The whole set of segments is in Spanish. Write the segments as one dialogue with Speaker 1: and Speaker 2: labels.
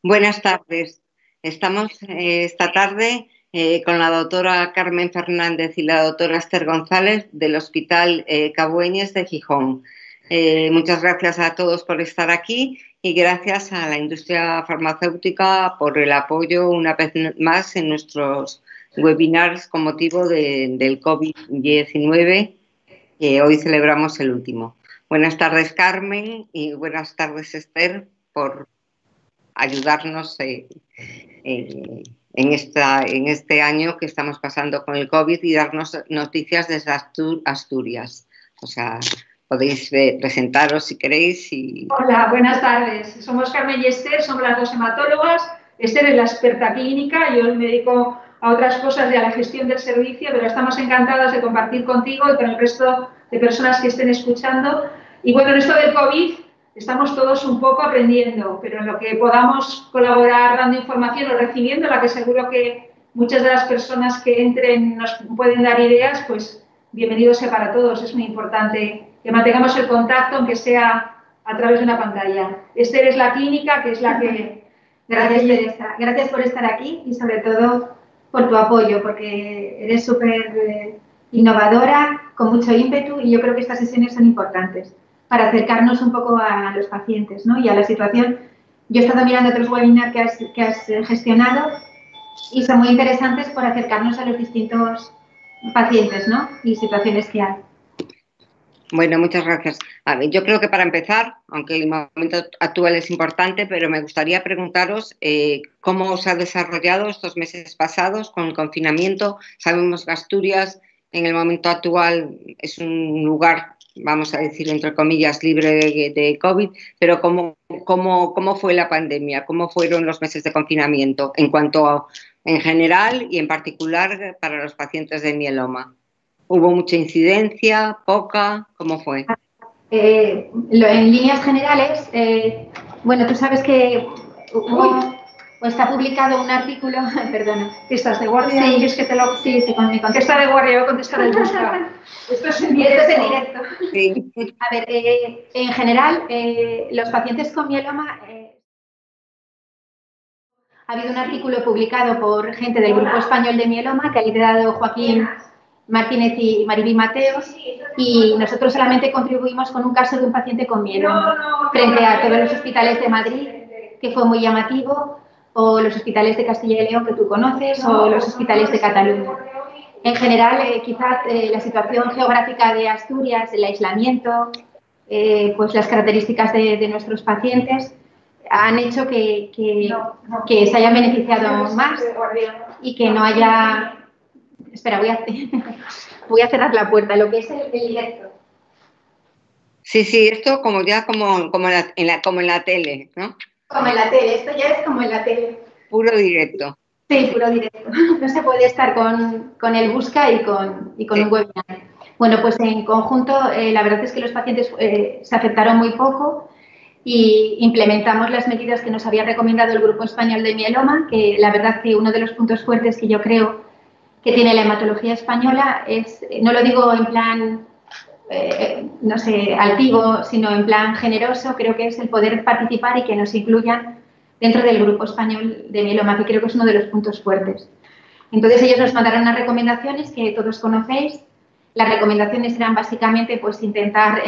Speaker 1: Buenas tardes. Estamos esta tarde con la doctora Carmen Fernández y la doctora Esther González del Hospital Cabueñes de Gijón. Muchas gracias a todos por estar aquí y gracias a la industria farmacéutica por el apoyo una vez más en nuestros webinars con motivo del COVID-19, que hoy celebramos el último. Buenas tardes, Carmen, y buenas tardes, Esther, por ayudarnos en este año que estamos pasando con el COVID y darnos noticias desde Asturias. O sea, podéis presentaros si queréis.
Speaker 2: Hola, buenas tardes. Somos Carmen y Esther, somos las dos hematólogas. Esther es la experta clínica, yo me dedico a otras cosas y a la gestión del servicio, pero estamos encantadas de compartir contigo y con el resto de personas que estén escuchando. Y bueno, en esto del COVID estamos todos un poco aprendiendo, pero en lo que podamos colaborar dando información o recibiendo, la que seguro que muchas de las personas que entren nos pueden dar ideas, pues bienvenido sea para todos. Es muy importante que mantengamos el contacto, aunque sea a través de una pantalla. Esther es la clínica, que es la que...
Speaker 3: Gracias, Teresa. Gracias por estar aquí y sobre todo por tu apoyo, porque eres súper innovadora, con mucho ímpetu, y yo creo que estas sesiones son importantes para acercarnos un poco a los pacientes, ¿no? Y a la situación. Yo he estado mirando otros webinars que has gestionado y son muy interesantes por acercarnos a los distintos pacientes, ¿no? Y situaciones que hay.
Speaker 1: Bueno, muchas gracias. A ver, yo creo que para empezar, aunque el momento actual es importante, pero me gustaría preguntaros cómo os ha desarrollado estos meses pasados con el confinamiento. Sabemos que Asturias en el momento actual es un lugar, vamos a decir, entre comillas, libre de COVID, pero ¿cómo fue la pandemia? ¿Cómo fueron los meses de confinamiento en cuanto en general y en particular para los pacientes de mieloma? ¿Hubo mucha incidencia, poca? ¿Cómo fue?
Speaker 3: En líneas generales, bueno, tú sabes que está publicado un artículo, perdona.
Speaker 2: ¿Estás de guardia?
Speaker 3: Sí,
Speaker 2: ¿Es que te lo...
Speaker 3: sí, con mi contexto.
Speaker 2: Está de guardia, voy a contestar el busca. Esto es en directo.
Speaker 3: Sí. A ver, en general, los pacientes con mieloma... ha habido un artículo publicado por gente del Grupo Español de Mieloma que ha liderado Joaquín Martínez y Mariby Mateos, y nosotros solamente contribuimos con un caso de un paciente con mieloma frente a todos los hospitales de Madrid, que fue muy llamativo, o los hospitales de Castilla y León que tú conoces, o los hospitales de Cataluña. En general, quizás la situación geográfica de Asturias, el aislamiento, pues las características de nuestros pacientes han hecho que se hayan beneficiado más y que no haya... Espera, voy a cerrar la puerta, lo que es el directo.
Speaker 1: Sí, esto como en la tele, ¿no?
Speaker 3: Como en la tele, esto ya es como en la tele.
Speaker 1: Puro directo.
Speaker 3: Sí, puro directo. No se puede estar con el busca y con un webinar. Bueno, pues en conjunto, la verdad es que los pacientes se afectaron muy poco y implementamos las medidas que nos había recomendado el Grupo Español de Mieloma, que la verdad que uno de los puntos fuertes que yo creo que tiene la hematología española es, no lo digo en plan, no sé, altivo, sino en plan generoso, creo que es el poder participar y que nos incluyan dentro del Grupo Español de Mieloma, que creo que es uno de los puntos fuertes. Entonces ellos nos mandaron unas recomendaciones que todos conocéis. Las recomendaciones eran básicamente pues intentar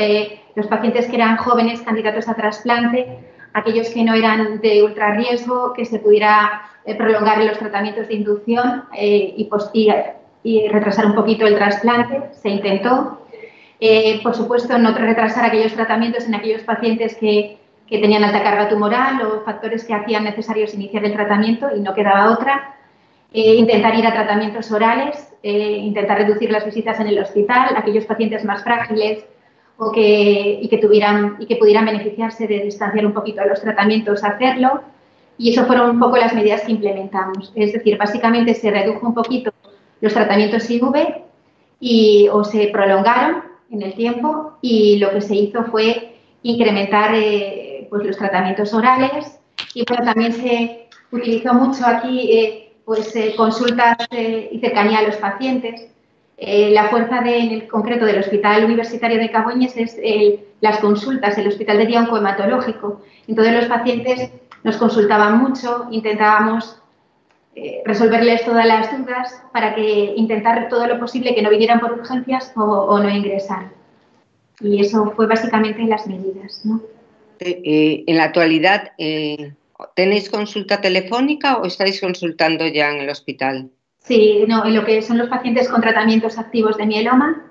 Speaker 3: los pacientes que eran jóvenes candidatos a trasplante, aquellos que no eran de ultra riesgo, que se pudiera prolongar los tratamientos de inducción y retrasar un poquito el trasplante. Se intentó. Por supuesto, no retrasar aquellos tratamientos en aquellos pacientes que tenían alta carga tumoral o factores que hacían necesarios iniciar el tratamiento y no quedaba otra. Intentar ir a tratamientos orales, intentar reducir las visitas en el hospital, aquellos pacientes más frágiles y que pudieran beneficiarse de distanciar un poquito los tratamientos, hacerlo. Y eso fueron un poco las medidas que implementamos. Es decir, básicamente se redujo un poquito los tratamientos IV o se prolongaron en el tiempo, y lo que se hizo fue incrementar pues los tratamientos orales, y bueno, también se utilizó mucho aquí consultas y cercanía a los pacientes. La fuerza en el concreto del Hospital Universitario de Cabueñes es las consultas, el hospital de día oncohematológico. Entonces los pacientes nos consultaban mucho, intentábamos resolverles todas las dudas para que intentar todo lo posible que no vinieran por urgencias o no ingresar. Y eso fue básicamente las medidas, ¿no?
Speaker 1: En la actualidad, ¿tenéis consulta telefónica o estáis consultando ya en el hospital?
Speaker 3: Sí, no, en lo que son los pacientes con tratamientos activos de mieloma,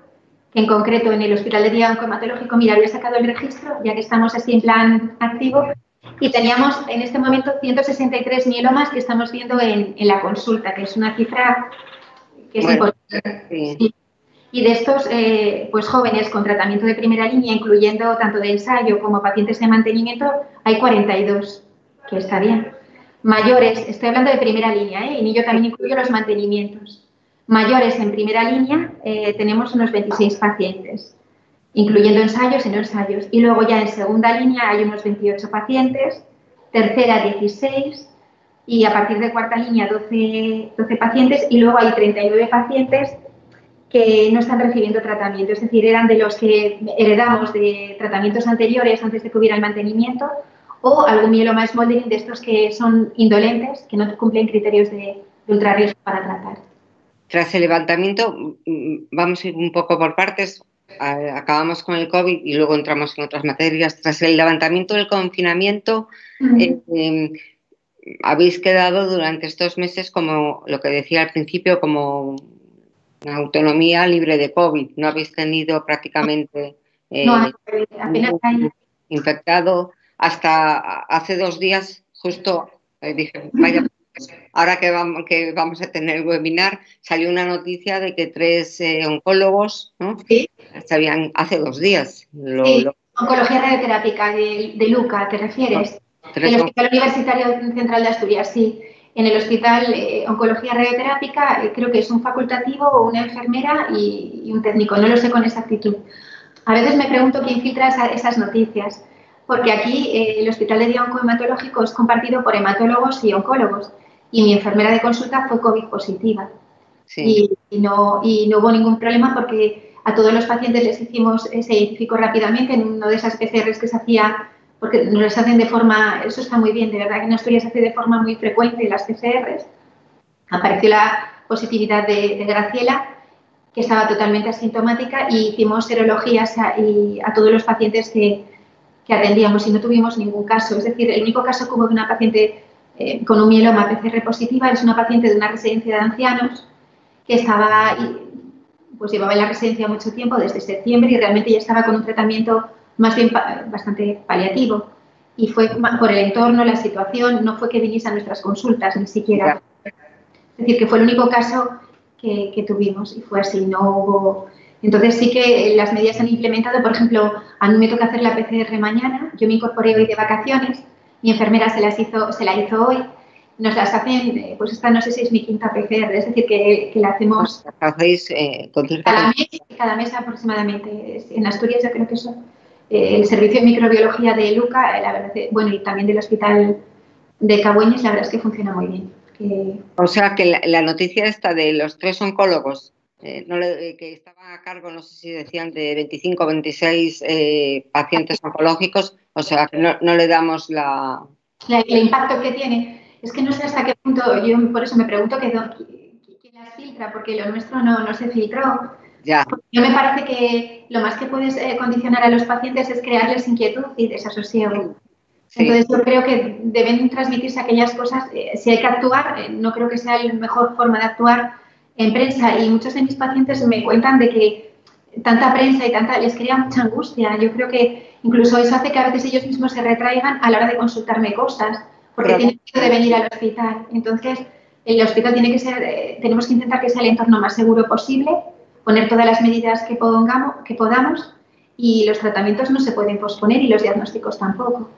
Speaker 3: que en concreto en el Hospital de Día Oncohematológico, mira, había sacado el registro, ya que estamos así en plan activo, y teníamos en este momento 163 mielomas que estamos viendo en la consulta, que es una cifra que es importante.
Speaker 1: Sí.
Speaker 3: Sí. Y de estos pues jóvenes con tratamiento de primera línea, incluyendo tanto de ensayo como pacientes de mantenimiento, hay 42, que está bien. Mayores, estoy hablando de primera línea, y yo también incluyo los mantenimientos. Mayores en primera línea tenemos unos 26 pacientes, incluyendo ensayos y no ensayos. Y luego ya en segunda línea hay unos 28 pacientes, tercera 16 y a partir de cuarta línea 12 pacientes y luego hay 39 pacientes que no están recibiendo tratamiento, es decir, eran de los que heredamos de tratamientos anteriores antes de que hubiera el mantenimiento o algún mieloma smoldering de estos que son indolentes, que no cumplen criterios de ultrarriesgo para tratar.
Speaker 1: Tras el levantamiento, vamos a ir un poco por partes, acabamos con el COVID y luego entramos en otras materias. Tras el levantamiento del confinamiento, habéis quedado durante estos meses, como lo que decía al principio, como una autonomía libre de COVID. No habéis tenido prácticamente
Speaker 3: apenas hay
Speaker 1: infectado. Hasta hace 2 días, justo dije, vaya, ahora que vamos a tener el webinar, salió una noticia de que 3 oncólogos, ¿no?
Speaker 3: Sí.
Speaker 1: Sabían hace 2 días.
Speaker 3: Sí, oncología radioterápica de Luca, ¿te refieres? El Hospital Universitario Central de Asturias, sí. En el Hospital Oncología Radioterápica creo que es un facultativo o una enfermera y un técnico, no lo sé con exactitud. A veces me pregunto quién filtra esas noticias, porque aquí el Hospital de Día Oncohematológico es compartido por hematólogos y oncólogos y mi enfermera de consulta fue COVID positiva. Sí. Y no hubo ningún problema porque a todos los pacientes les hicimos, se identificó rápidamente en una de esas PCRs que se hacía, porque nos las hacen de forma, eso está muy bien, de verdad que en Asturias se hace de forma muy frecuente las PCRs. Apareció la positividad de Graciela, que estaba totalmente asintomática, y hicimos serologías a todos los pacientes que atendíamos y no tuvimos ningún caso. Es decir, el único caso que hubo de una paciente con un mieloma PCR positiva es una paciente de una residencia de ancianos que estaba, pues llevaba en la residencia mucho tiempo, desde septiembre, y realmente ya estaba con un tratamiento más bien bastante paliativo. Y fue por el entorno, la situación, no fue que viniese a nuestras consultas, ni siquiera. Es decir, que fue el único caso que tuvimos y fue así, no hubo... Entonces sí que las medidas se han implementado, por ejemplo, a mí me toca hacer la PCR mañana, yo me incorporé hoy de vacaciones, mi enfermera se la hizo hoy. Nos las hacen, pues esta no sé si es mi quinta PCR, es decir, que la hacemos cada mes aproximadamente. En Asturias yo creo que eso, el servicio de microbiología de Luca, la verdad, bueno, y también del hospital de Cabueñes, la verdad es que funciona muy bien.
Speaker 1: O sea que la noticia esta de los 3 oncólogos que estaban a cargo, no sé si decían de 25 o 26 pacientes oncológicos, o sea que no le damos
Speaker 3: el impacto que tiene. Es que no sé hasta qué punto, yo por eso me pregunto quién las filtra, porque lo nuestro no se filtró.
Speaker 1: Ya.
Speaker 3: Yo me parece que lo más que puedes condicionar a los pacientes es crearles inquietud y desasosiego. Sí. Entonces yo creo que deben transmitirse aquellas cosas, si hay que actuar, no creo que sea la mejor forma de actuar en prensa, y muchos de mis pacientes me cuentan de que tanta prensa y les crea mucha angustia. Yo creo que incluso eso hace que a veces ellos mismos se retraigan a la hora de consultarme cosas, porque tienen miedo de venir al hospital. Entonces, el hospital tiene que ser, tenemos que intentar que sea el entorno más seguro posible, poner todas las medidas que podamos, y los tratamientos no se pueden posponer y los diagnósticos tampoco.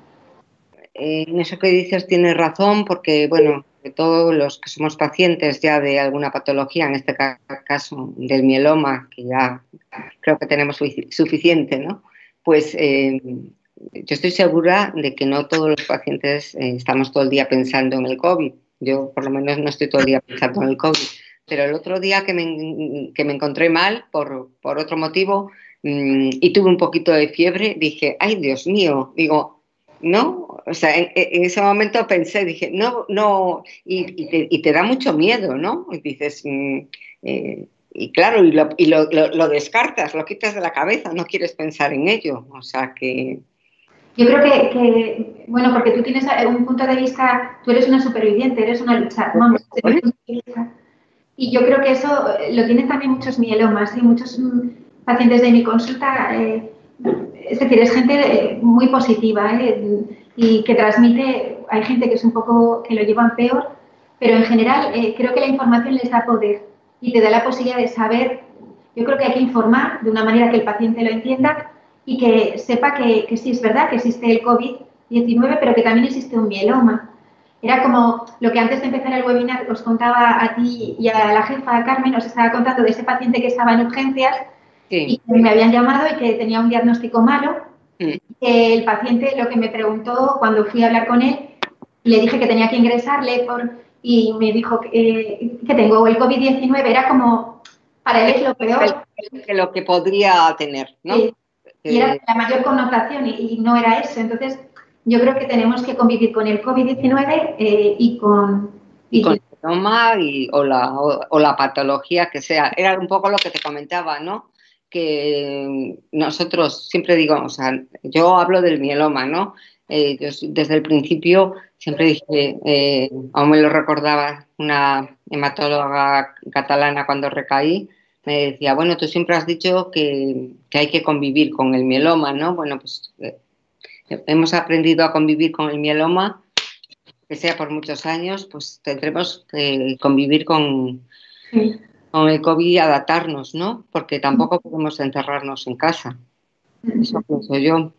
Speaker 1: En eso que dices tienes razón, porque, bueno, de todos los que somos pacientes ya de alguna patología, en este caso del mieloma, que ya creo que tenemos suficiente, ¿no? Pues yo estoy segura de que no todos los pacientes estamos todo el día pensando en el COVID. Yo, por lo menos, no estoy todo el día pensando en el COVID. Pero el otro día que me encontré mal por otro motivo y tuve un poquito de fiebre, dije, ¡ay, Dios mío! Digo, no, o sea, en ese momento pensé, dije, no, no, y te da mucho miedo, ¿no? Y dices, y claro, lo descartas, lo quitas de la cabeza, no quieres pensar en ello, o sea que...
Speaker 3: Yo creo bueno, porque tú tienes un punto de vista, tú eres una superviviente, eres una luchadora, vamos, desde mi punto de vista. Y yo creo que eso lo tienen también muchos mielomas y muchos pacientes de mi consulta. Es decir, es gente muy positiva y que transmite, hay gente que es un poco, que lo llevan peor, pero en general creo que la información les da poder y te da la posibilidad de saber. Yo creo que hay que informar de una manera que el paciente lo entienda y que sepa que sí es verdad que existe el COVID-19, pero que también existe un mieloma. Era como lo que antes de empezar el webinar os contaba a ti y a la jefa, a Carmen, os estaba contando de ese paciente que estaba en urgencias y que me habían llamado y que tenía un diagnóstico malo. Que el paciente lo que me preguntó cuando fui a hablar con él, le dije que tenía que ingresarle y me dijo que tengo el COVID-19, era como, para él es lo peor.
Speaker 1: Lo que podría tener, ¿no?
Speaker 3: Sí. Y era la mayor connotación y no era eso. Entonces, yo creo que tenemos que convivir con el COVID-19 y con
Speaker 1: el mieloma o la patología que sea. Era un poco lo que te comentaba, ¿no? Que nosotros siempre digo, o sea, yo hablo del mieloma, ¿no? Yo desde el principio siempre dije, aún me lo recordaba una hematóloga catalana cuando recaí, me decía, bueno, tú siempre has dicho que hay que convivir con el mieloma, ¿no? Bueno, pues hemos aprendido a convivir con el mieloma, que sea por muchos años, pues tendremos que convivir con el COVID y adaptarnos, ¿no? Porque tampoco podemos encerrarnos en casa. Eso pienso yo.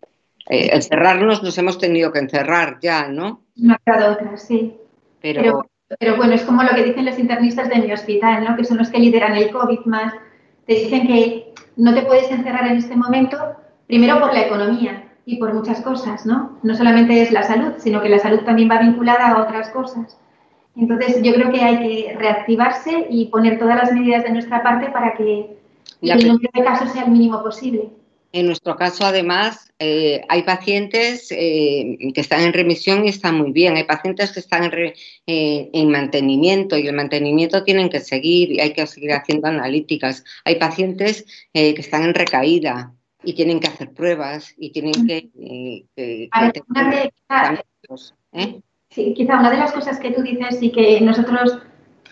Speaker 1: Encerrarnos nos hemos tenido que encerrar ya, ¿no?
Speaker 3: No queda otra, sí. Pero bueno, es como lo que dicen los internistas de mi hospital, ¿no? Que son los que lideran el COVID más. Te dicen que no te puedes encerrar en este momento, primero por la economía y por muchas cosas, ¿no? No solamente es la salud, sino que la salud también va vinculada a otras cosas. Entonces, yo creo que hay que reactivarse y poner todas las medidas de nuestra parte para que el número de casos sea el mínimo posible.
Speaker 1: En nuestro caso, además, hay pacientes que están en remisión y están muy bien. Hay pacientes que están en mantenimiento y el mantenimiento tienen que seguir y hay que seguir haciendo analíticas. Hay pacientes que están en recaída y tienen que hacer pruebas y tienen
Speaker 3: Sí, quizá una de las cosas que tú dices y que nosotros,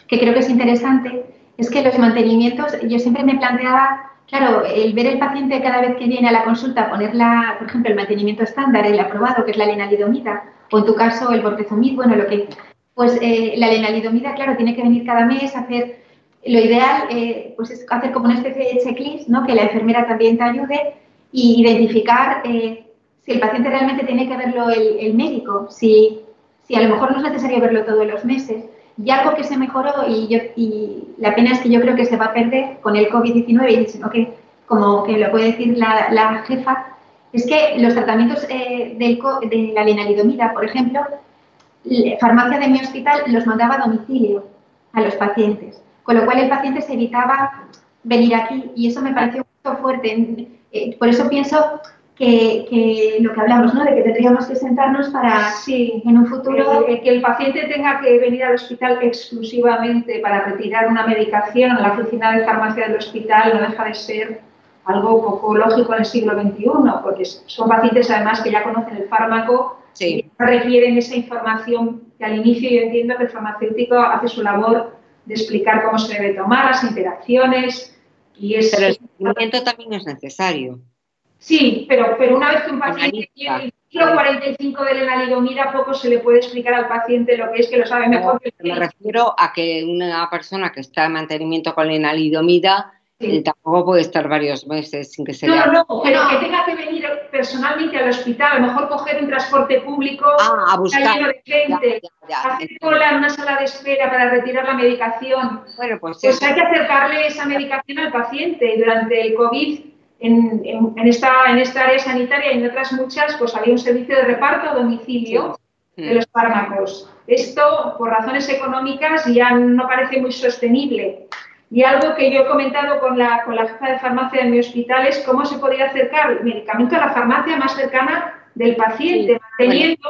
Speaker 3: que creo que es interesante, es que los mantenimientos, yo siempre me planteaba, claro, el ver el paciente cada vez que viene a la consulta, ponerla, por ejemplo, el mantenimiento estándar, el aprobado, que es la lenalidomida, o en tu caso el bortezomib, bueno, pues la lenalidomida, claro, tiene que venir cada mes, hacer, lo ideal, pues es hacer como una especie de checklist, ¿no? Que la enfermera también te ayude y identificar si el paciente realmente tiene que verlo el médico, si a lo mejor no es necesario verlo todos los meses. Y algo que se mejoró y la pena es que yo creo que se va a perder con el COVID-19, sino que, como que lo puede decir la jefa, es que los tratamientos de la lenalidomida, por ejemplo, la farmacia de mi hospital los mandaba a domicilio a los pacientes, con lo cual el paciente se evitaba venir aquí y eso me pareció muy fuerte. Por eso pienso que lo que hablamos, ¿no? De que tendríamos que sentarnos para,
Speaker 2: sí,
Speaker 3: en un futuro...
Speaker 2: que el paciente tenga que venir al hospital exclusivamente para retirar una medicación en la oficina de farmacia del hospital no deja de ser algo poco lógico en el siglo XXI, porque son pacientes además que ya conocen el fármaco y requieren esa información que al inicio yo entiendo que el farmacéutico hace su labor de explicar cómo se debe tomar, las interacciones y es...
Speaker 1: Pero el seguimiento también es necesario.
Speaker 2: Sí, pero una vez que un paciente tiene el ciclo 45 de lenalidomida, poco se le puede explicar al paciente lo que es, que lo sabe mejor que el
Speaker 1: médico. Me refiero a que una persona que está en mantenimiento con lenalidomida tampoco puede estar varios meses sin que se le haga.
Speaker 2: No, pero que tenga que venir personalmente al hospital, a lo mejor coger un transporte público
Speaker 1: a buscar.
Speaker 2: lleno de gente, hacer cola en una sala de espera para retirar la medicación.
Speaker 1: Bueno, pues
Speaker 2: hay que acercarle esa medicación al paciente. Durante el COVID, en esta área sanitaria y en otras muchas, pues había un servicio de reparto a domicilio de los fármacos. Esto, por razones económicas, ya no parece muy sostenible. Y algo que yo he comentado con la jefa de farmacia de mi hospital es cómo se podría acercar el medicamento a la farmacia más cercana del paciente, manteniendo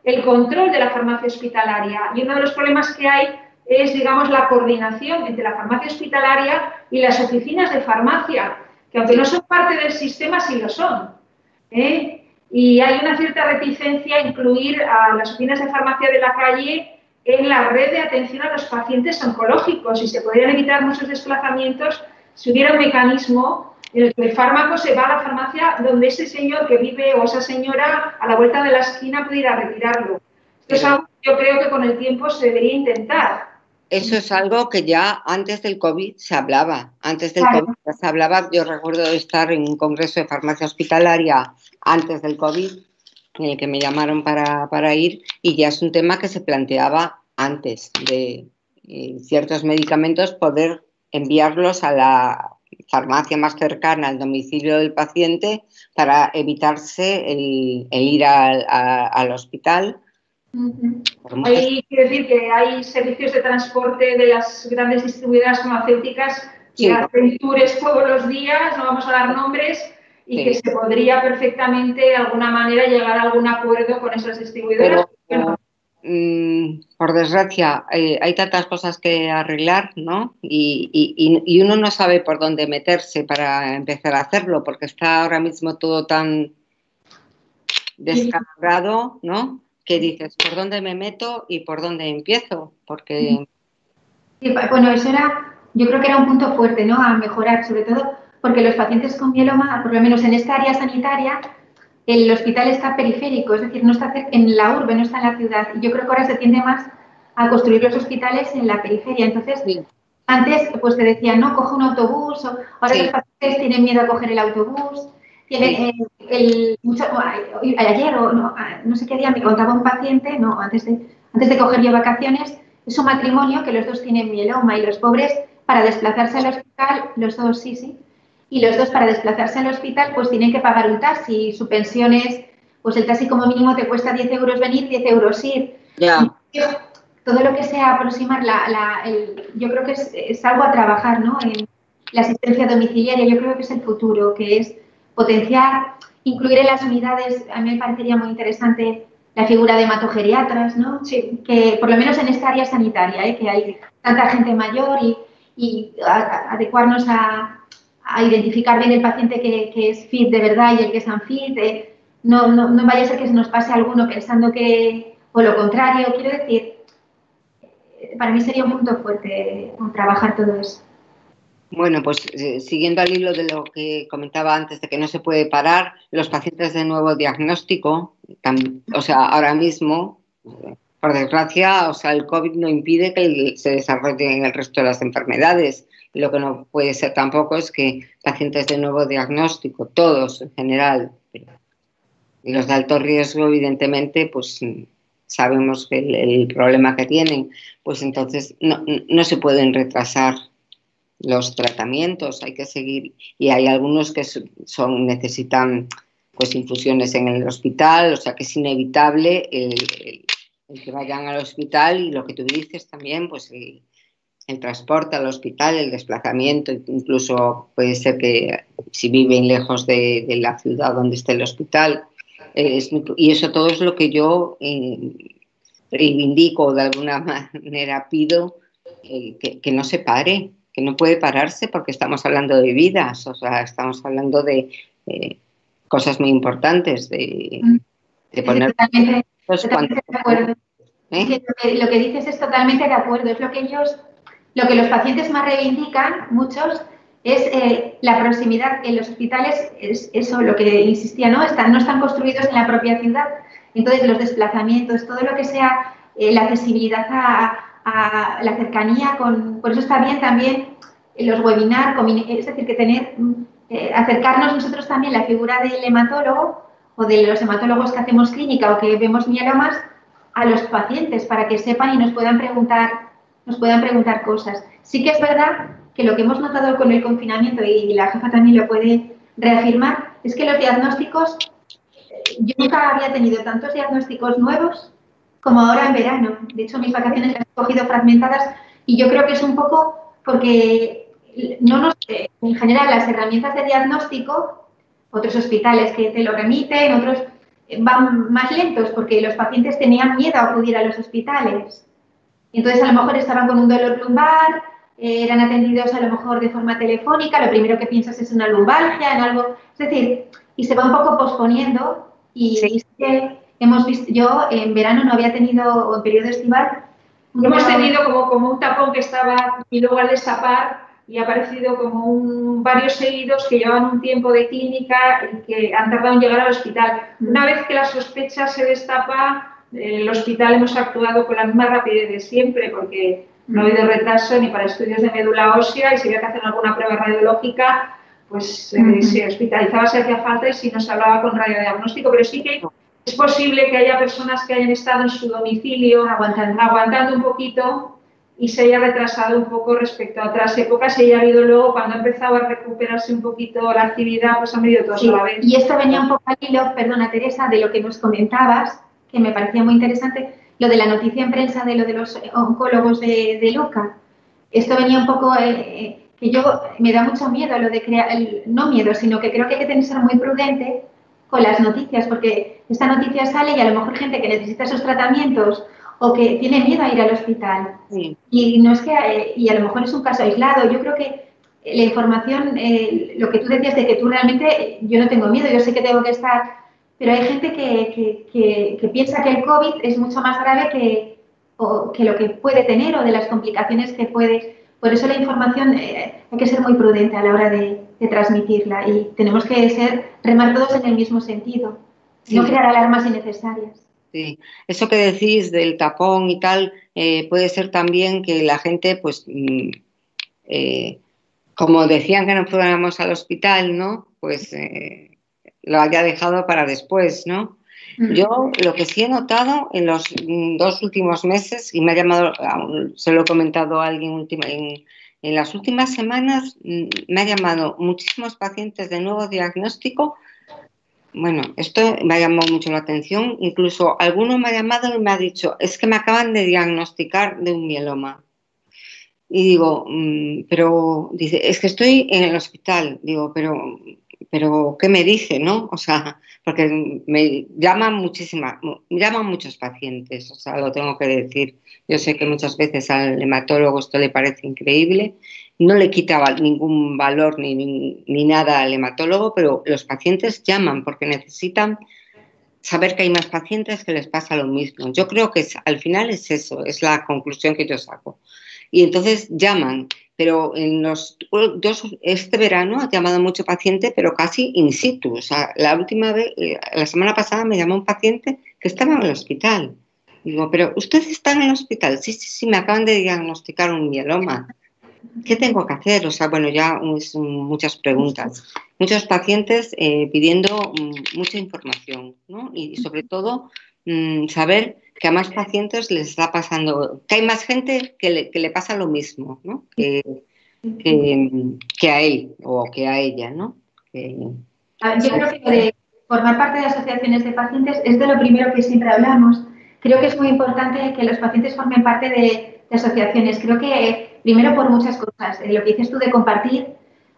Speaker 2: el control de la farmacia hospitalaria. Y uno de los problemas que hay es, digamos, la coordinación entre la farmacia hospitalaria y las oficinas de farmacia, que aunque no son parte del sistema, sí lo son. Y hay una cierta reticencia a incluir a las oficinas de farmacia de la calle en la red de atención a los pacientes oncológicos, y se podrían evitar muchos desplazamientos si hubiera un mecanismo en el que el fármaco se va a la farmacia donde ese señor que vive o esa señora a la vuelta de la esquina puede ir a retirarlo. Esto es algo que yo creo que con el tiempo se debería intentar.
Speaker 1: Eso es algo que ya antes del COVID se hablaba. Antes del COVID ya se hablaba. Yo recuerdo estar en un congreso de farmacia hospitalaria antes del COVID, en el que me llamaron para ir, y ya es un tema que se planteaba antes de ciertos medicamentos, poder enviarlos a la farmacia más cercana al domicilio del paciente para evitarse el ir al hospital.
Speaker 2: Hay que decir que hay servicios de transporte de las grandes distribuidoras farmacéuticas que hacen tours todos los días, no vamos a dar nombres, y que se podría perfectamente de alguna manera llegar a algún acuerdo con esas distribuidoras.
Speaker 1: Pero, por desgracia, hay tantas cosas que arreglar, ¿no? Y uno no sabe por dónde meterse para empezar a hacerlo, porque está ahora mismo todo tan descalabrado, ¿no? Que dices, ¿por dónde me meto y por dónde empiezo? Porque...
Speaker 3: Sí, bueno, eso era, yo creo que era un punto fuerte, ¿no? A mejorar, sobre todo porque los pacientes con mieloma, por lo menos en esta área sanitaria, el hospital está periférico, es decir, no está en la urbe, no está en la ciudad. Y yo creo que ahora se tiende más a construir los hospitales en la periferia. Entonces, antes pues te decían, no, coge un autobús, o ahora los pacientes tienen miedo a coger el autobús. Ayer o no sé qué día me contaba un paciente, antes de coger yo vacaciones, es un matrimonio que los dos tienen mieloma, y los pobres, para desplazarse al hospital, los dos y los dos para desplazarse al hospital pues tienen que pagar un taxi, y su pensión es, pues el taxi como mínimo te cuesta 10 euros venir, 10 euros ir. Todo lo que sea aproximar yo creo que es algo a trabajar, ¿no? En la asistencia domiciliaria, yo creo que es el futuro, que es potenciar, incluir en las unidades. A mí me parecería muy interesante la figura de hematogeriatras, ¿no? Sí, que por lo menos en esta área sanitaria, que hay tanta gente mayor, y adecuarnos a identificar bien el paciente que es fit de verdad y el que es unfit. No vaya a ser que se nos pase alguno pensando que, o lo contrario, quiero decir, para mí sería un punto fuerte trabajar todo eso.
Speaker 1: Bueno, pues siguiendo al hilo de lo que comentaba antes, de que no se puede parar, los pacientes de nuevo diagnóstico, o sea, ahora mismo, por desgracia, o sea, el COVID no impide que se desarrollen el resto de las enfermedades. Y lo que no puede ser tampoco es que pacientes de nuevo diagnóstico, todos en general, y los de alto riesgo, evidentemente, pues sabemos que el problema que tienen, pues entonces no se pueden retrasar los tratamientos, hay que seguir, y hay algunos que necesitan pues infusiones en el hospital, o sea que es inevitable el que vayan al hospital, y lo que tú dices también, pues el transporte al hospital, el desplazamiento, incluso puede ser que si viven lejos de la ciudad donde esté el hospital, y eso todo es lo que yo reivindico, de alguna manera pido que no se pare, que no puede pararse, porque estamos hablando de vidas, o sea, estamos hablando de cosas muy importantes, de poner...
Speaker 3: Totalmente de acuerdo. Lo que dices es totalmente de acuerdo, es lo que los pacientes más reivindican, muchos, es la proximidad. En los hospitales es eso, lo que insistía, no están construidos en la propia ciudad, entonces los desplazamientos, todo lo que sea la accesibilidad a la cercanía, por eso está bien también los webinars, es decir, que acercarnos nosotros también la figura del hematólogo o de los hematólogos que hacemos clínica o que vemos mielomas a los pacientes, para que sepan y nos puedan preguntar cosas. Sí que es verdad que lo que hemos notado con el confinamiento, y la jefa también lo puede reafirmar, es que los diagnósticos, yo nunca había tenido tantos diagnósticos nuevos como ahora en verano. De hecho, mis vacaciones las he cogido fragmentadas, y yo creo que es un poco porque en general las herramientas de diagnóstico, otros hospitales que te lo remiten, otros, van más lentos porque los pacientes tenían miedo a acudir a los hospitales. Entonces, a lo mejor estaban con un dolor lumbar, eran atendidos a lo mejor de forma telefónica, lo primero que piensas es una lumbalgia, en algo, es decir, y se va un poco posponiendo y
Speaker 1: Sí.
Speaker 3: es que hemos visto, yo en verano no había tenido, o en periodo estival,
Speaker 2: hemos tenido como un tapón que estaba y luego al destapar y ha aparecido como varios seguidos que llevaban un tiempo de clínica y que han tardado en llegar al hospital. Una vez que la sospecha se destapa, el hospital hemos actuado con la misma rapidez de siempre porque no ha habido retraso ni para estudios de médula ósea y si había que hacer alguna prueba radiológica, pues se hospitalizaba si hacía falta y si no se hablaba con radiodiagnóstico, pero sí que es posible que haya personas que hayan estado en su domicilio aguantando un poquito y se haya retrasado un poco respecto a otras épocas y haya habido luego, cuando ha empezado a recuperarse un poquito la actividad, pues han venido todos a la vez.
Speaker 3: Y esto venía un poco al hilo, perdona Teresa, de lo que nos comentabas, que me parecía muy interesante, lo de la noticia en prensa de lo de los oncólogos de Luca. Esto venía un poco, que yo me da mucho miedo lo de crear, no miedo, sino que creo que hay que ser muy prudente con las noticias, porque esta noticia sale y a lo mejor gente que necesita esos tratamientos o que tiene miedo a ir al hospital.
Speaker 1: Sí.
Speaker 3: Y no es que, y a lo mejor es un caso aislado. Yo creo que la información, lo que tú decías de que tú realmente, yo no tengo miedo, yo sé que tengo que estar, pero hay gente que piensa que el COVID es mucho más grave que lo que puede tener o de las complicaciones que puede. Por eso la información hay que ser muy prudente a la hora de transmitirla y tenemos que remar todos en el mismo sentido, no crear alarmas innecesarias.
Speaker 1: Sí, eso que decís del tapón y tal, puede ser también que la gente, pues, como decían que no fuéramos al hospital, ¿no? Pues lo haya dejado para después, ¿no? Yo lo que sí he notado en los 2 últimos meses, y me ha llamado, se lo he comentado a alguien en las últimas semanas, me ha llamado muchísimos pacientes de nuevo diagnóstico. Bueno, esto me ha llamado mucho la atención. Incluso alguno me ha llamado y me ha dicho, es que me acaban de diagnosticar de un mieloma. Y digo, pero dice, es que estoy en el hospital. Digo, pero ¿qué me dice, no? O sea, porque me llaman muchos pacientes, o sea, lo tengo que decir. Yo sé que muchas veces al hematólogo esto le parece increíble, no le quita ningún valor ni nada al hematólogo, pero los pacientes llaman porque necesitan saber que hay más pacientes que les pasa lo mismo. Yo creo que al final es eso, es la conclusión que yo saco. Y entonces llaman, pero este verano ha llamado mucho paciente, pero casi in situ. O sea, la última vez, la semana pasada me llamó un paciente que estaba en el hospital. Digo, pero ¿usted está en el hospital? Sí, me acaban de diagnosticar un mieloma. ¿Qué tengo que hacer? O sea, bueno, ya muchas preguntas. Muchos pacientes pidiendo mucha información, ¿no? Y sobre todo saber que a más pacientes les está pasando, que hay más gente que le pasa lo mismo, ¿no? Que a él o que a ella, ¿no?
Speaker 3: Yo creo que lo de formar parte de asociaciones de pacientes es de lo primero que siempre hablamos. Creo que es muy importante que los pacientes formen parte de asociaciones. Creo que primero por muchas cosas, lo que dices tú de compartir,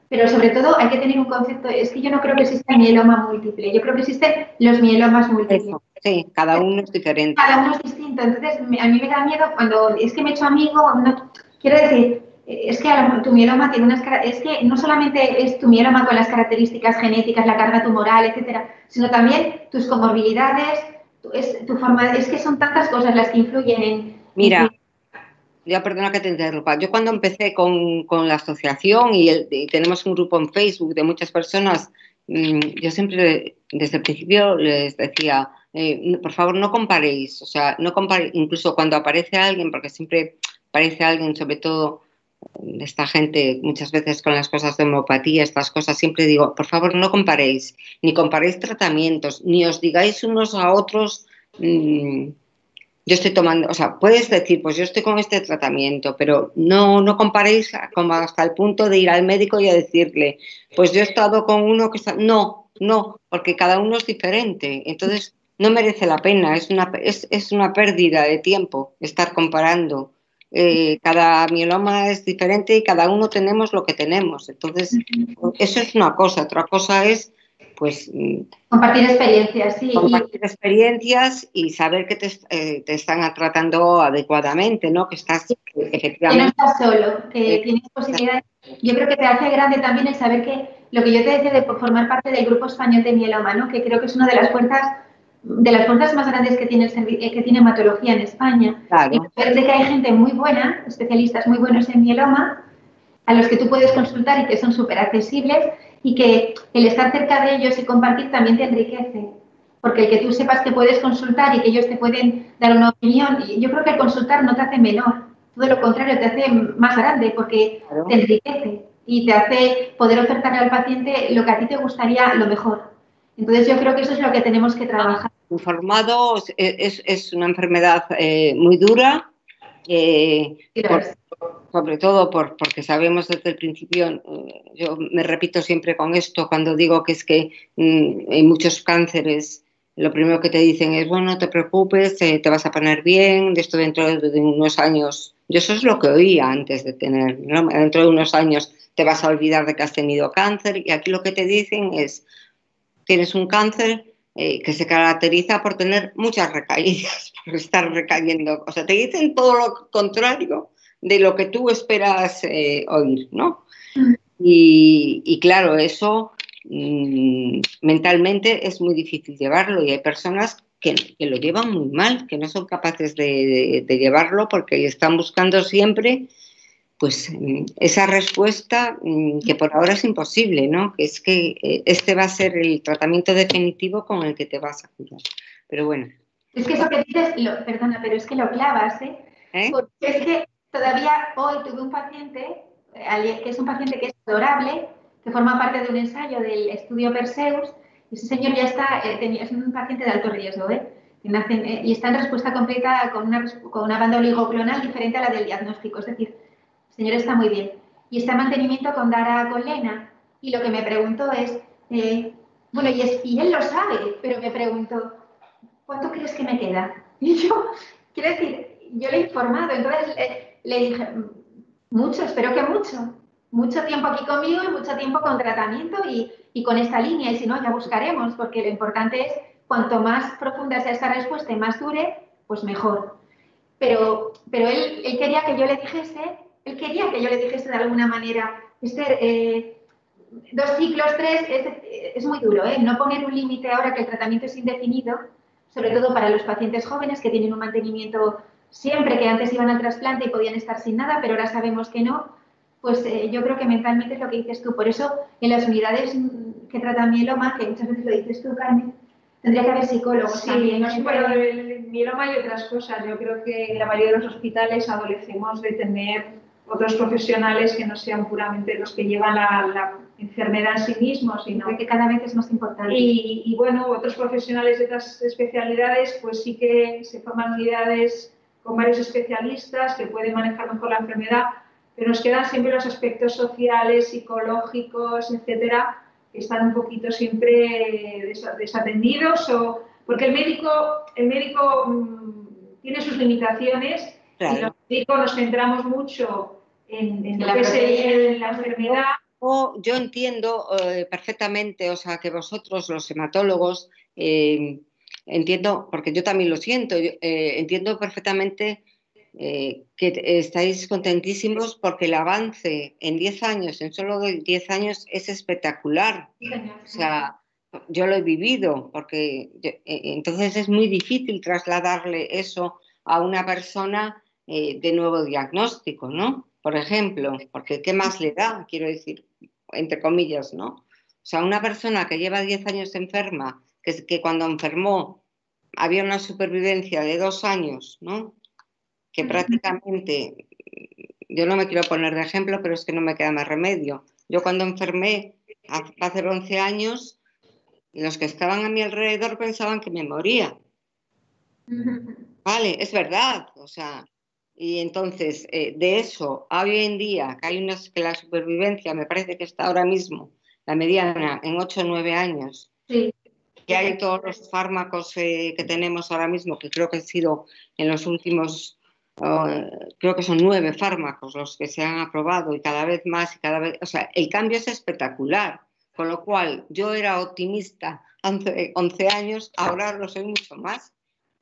Speaker 3: pero sobre todo hay que tener un concepto, es que yo no creo que exista el mieloma múltiple, yo creo que existen los mielomas múltiples.
Speaker 1: Eso, sí, cada uno es diferente.
Speaker 3: Cada uno es distinto, entonces a mí me da miedo cuando es que me he hecho amigo, no, quiero decir, es que tu mieloma tiene es que no solamente es tu mieloma con las características genéticas, la carga tumoral, etcétera, sino también tus comorbilidades, tu forma, es que son tantas cosas las que influyen en...
Speaker 1: Mira, ya perdona que te interrumpa. Yo cuando empecé con la asociación y tenemos un grupo en Facebook de muchas personas, yo siempre desde el principio les decía, por favor no comparéis, o sea, no comparéis, incluso cuando aparece alguien, porque siempre aparece alguien, sobre todo esta gente muchas veces con las cosas de homeopatía, estas cosas, siempre digo, por favor no comparéis, ni comparéis tratamientos, ni os digáis unos a otros... yo estoy tomando, o sea, puedes decir, pues yo estoy con este tratamiento, pero no comparéis como hasta el punto de ir al médico y a decirle, pues yo he estado con uno que está... No, porque cada uno es diferente. Entonces, no merece la pena, es una pérdida de tiempo estar comparando. Cada mieloma es diferente y cada uno tenemos lo que tenemos. Entonces, eso es una cosa. Otra cosa es pues
Speaker 3: compartir experiencias, sí.
Speaker 1: Compartir experiencias y saber que te están tratando adecuadamente, ¿no? Que estás efectivamente...
Speaker 3: Que no estás solo, que tienes posibilidades. Yo creo que te hace grande también el saber que lo que yo te decía de formar parte del Grupo Español de Mieloma, ¿no? Que creo que es una de las fuerzas más grandes que tiene hematología en España.
Speaker 1: Claro.
Speaker 3: Y saber de que hay gente muy buena, especialistas muy buenos en mieloma, a los que tú puedes consultar y que son súper accesibles, y que el estar cerca de ellos y compartir también te enriquece. Porque el que tú sepas que puedes consultar y que ellos te pueden dar una opinión, yo creo que el consultar no te hace menor, todo lo contrario, te hace más grande porque
Speaker 1: Claro.
Speaker 3: te enriquece y te hace poder ofertarle al paciente lo que a ti te gustaría, lo mejor. Entonces yo creo que eso es lo que tenemos que trabajar.
Speaker 1: Informado es una enfermedad muy dura, sobre todo porque sabemos desde el principio, yo me repito siempre con esto cuando digo que es que en muchos cánceres lo primero que te dicen es, bueno, no te preocupes, te vas a poner bien, de esto dentro de unos años, yo eso es lo que oía antes de tener, ¿no? Dentro de unos años te vas a olvidar de que has tenido cáncer, y aquí lo que te dicen es, tienes un cáncer que se caracteriza por tener muchas recaídas, por estar recayendo. O sea, te dicen todo lo contrario de lo que tú esperas oír, ¿no? Y claro, eso mentalmente es muy difícil llevarlo, y hay personas que lo llevan muy mal, que no son capaces de llevarlo porque están buscando siempre pues esa respuesta que por ahora es imposible, ¿no? Que es que este va a ser el tratamiento definitivo con el que te vas a curar. Pero bueno.
Speaker 3: Es que eso que dices, perdona, pero es que lo clavas, ¿eh? Porque es que todavía hoy tuve un paciente, que es un paciente que es adorable, que forma parte de un ensayo del estudio Perseus, y ese señor ya está, es un paciente de alto riesgo, ¿eh? Y está en respuesta completa con una banda oligoclonal diferente a la del diagnóstico, es decir, el señor está muy bien. Y está en mantenimiento con Dara-Colena, y lo que me preguntó es, bueno, y él lo sabe, pero me preguntó, ¿cuánto crees que me queda? Y yo, quiero decir, yo le he informado, entonces le dije, mucho, espero que mucho tiempo aquí conmigo y mucho tiempo con tratamiento y con esta línea, y si no, ya buscaremos, porque lo importante es, cuanto más profunda sea esta respuesta y más dure, pues mejor. Pero él quería que yo le dijese, de alguna manera, Esther, 2 ciclos, 3, es muy duro, ¿eh? No poner un límite ahora que el tratamiento es indefinido, sobre todo para los pacientes jóvenes que tienen un mantenimiento siempre, que antes iban al trasplante y podían estar sin nada, pero ahora sabemos que no, pues yo creo que mentalmente es lo que dices tú. Por eso, en las unidades que tratan mieloma, que muchas veces lo dices tú, Carmen, tendría que haber psicólogos también.
Speaker 2: Sí, bueno, el mieloma y otras cosas. Yo creo que en la mayoría de los hospitales adolecemos de tener otros profesionales que no sean puramente los que llevan la enfermedad en sí mismos, sino
Speaker 3: que cada vez es más importante.
Speaker 2: Y bueno, otros profesionales de otras especialidades, pues sí que se forman unidades con varios especialistas que pueden manejar mejor la enfermedad, pero nos quedan siempre los aspectos sociales, psicológicos, etcétera, que están un poquito siempre desatendidos, porque el médico tiene sus limitaciones.
Speaker 1: Claro.
Speaker 2: Y los médicos nos centramos mucho en lo que es la enfermedad.
Speaker 1: Yo entiendo perfectamente, o sea, que vosotros, los hematólogos, entiendo, porque yo también lo siento, entiendo perfectamente que estáis contentísimos porque el avance en 10 años, en solo 10 años, es espectacular. O sea, yo lo he vivido, porque entonces es muy difícil trasladarle eso a una persona de nuevo diagnóstico, ¿no? Por ejemplo, porque ¿qué más le da? Quiero decir, entre comillas, ¿no? O sea, una persona que lleva 10 años enferma, que cuando enfermó había una supervivencia de 2 años, ¿no? Que prácticamente, yo no me quiero poner de ejemplo, pero es que no me queda más remedio. Yo cuando enfermé hace 11 años, los que estaban a mi alrededor pensaban que me moría. Vale, es verdad, o sea, y entonces de eso a hoy en día, que la supervivencia me parece que está ahora mismo, la mediana, en 8 o 9 años,
Speaker 3: sí,
Speaker 1: que hay todos los fármacos que tenemos ahora mismo, que creo que han sido en los últimos, creo que son 9 fármacos los que se han aprobado, y cada vez más, y cada vez, o sea, el cambio es espectacular. Con lo cual, yo era optimista hace 11 años, ahora lo soy mucho más.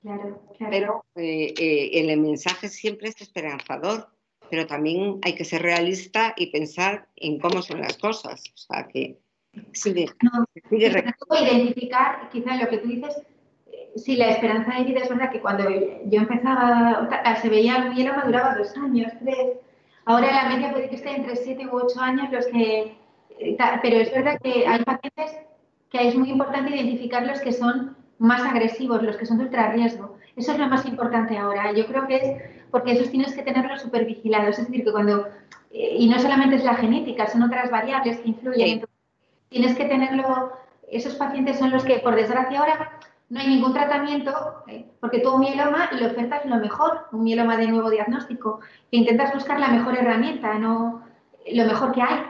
Speaker 3: Claro, claro.
Speaker 1: Pero el mensaje siempre es esperanzador, pero también hay que ser realista y pensar en cómo son las cosas. O sea, que sigue,
Speaker 3: No,
Speaker 1: sigue
Speaker 3: y sobre todo identificar, quizá lo que tú dices, sí, la esperanza de vida es verdad que cuando yo empezaba, se veía el mieloma duraba 2 años, 3. Ahora la media puede que esté entre 7 u 8 años los que... pero es verdad que hay pacientes que es muy importante identificar los que son más agresivos, los que son de ultrarriesgo. Eso es lo más importante ahora. Yo creo que es porque esos tienes que tenerlos súper vigilados. Es decir, que cuando... y no solamente es la genética, son otras variables que influyen.
Speaker 1: Sí.
Speaker 3: Entonces, tienes que tenerlo... Esos pacientes son los que, por desgracia, ahora no hay ningún tratamiento, porque tú un mieloma le ofertas lo mejor, un mieloma de nuevo diagnóstico, que intentas buscar la mejor herramienta, no lo mejor que hay,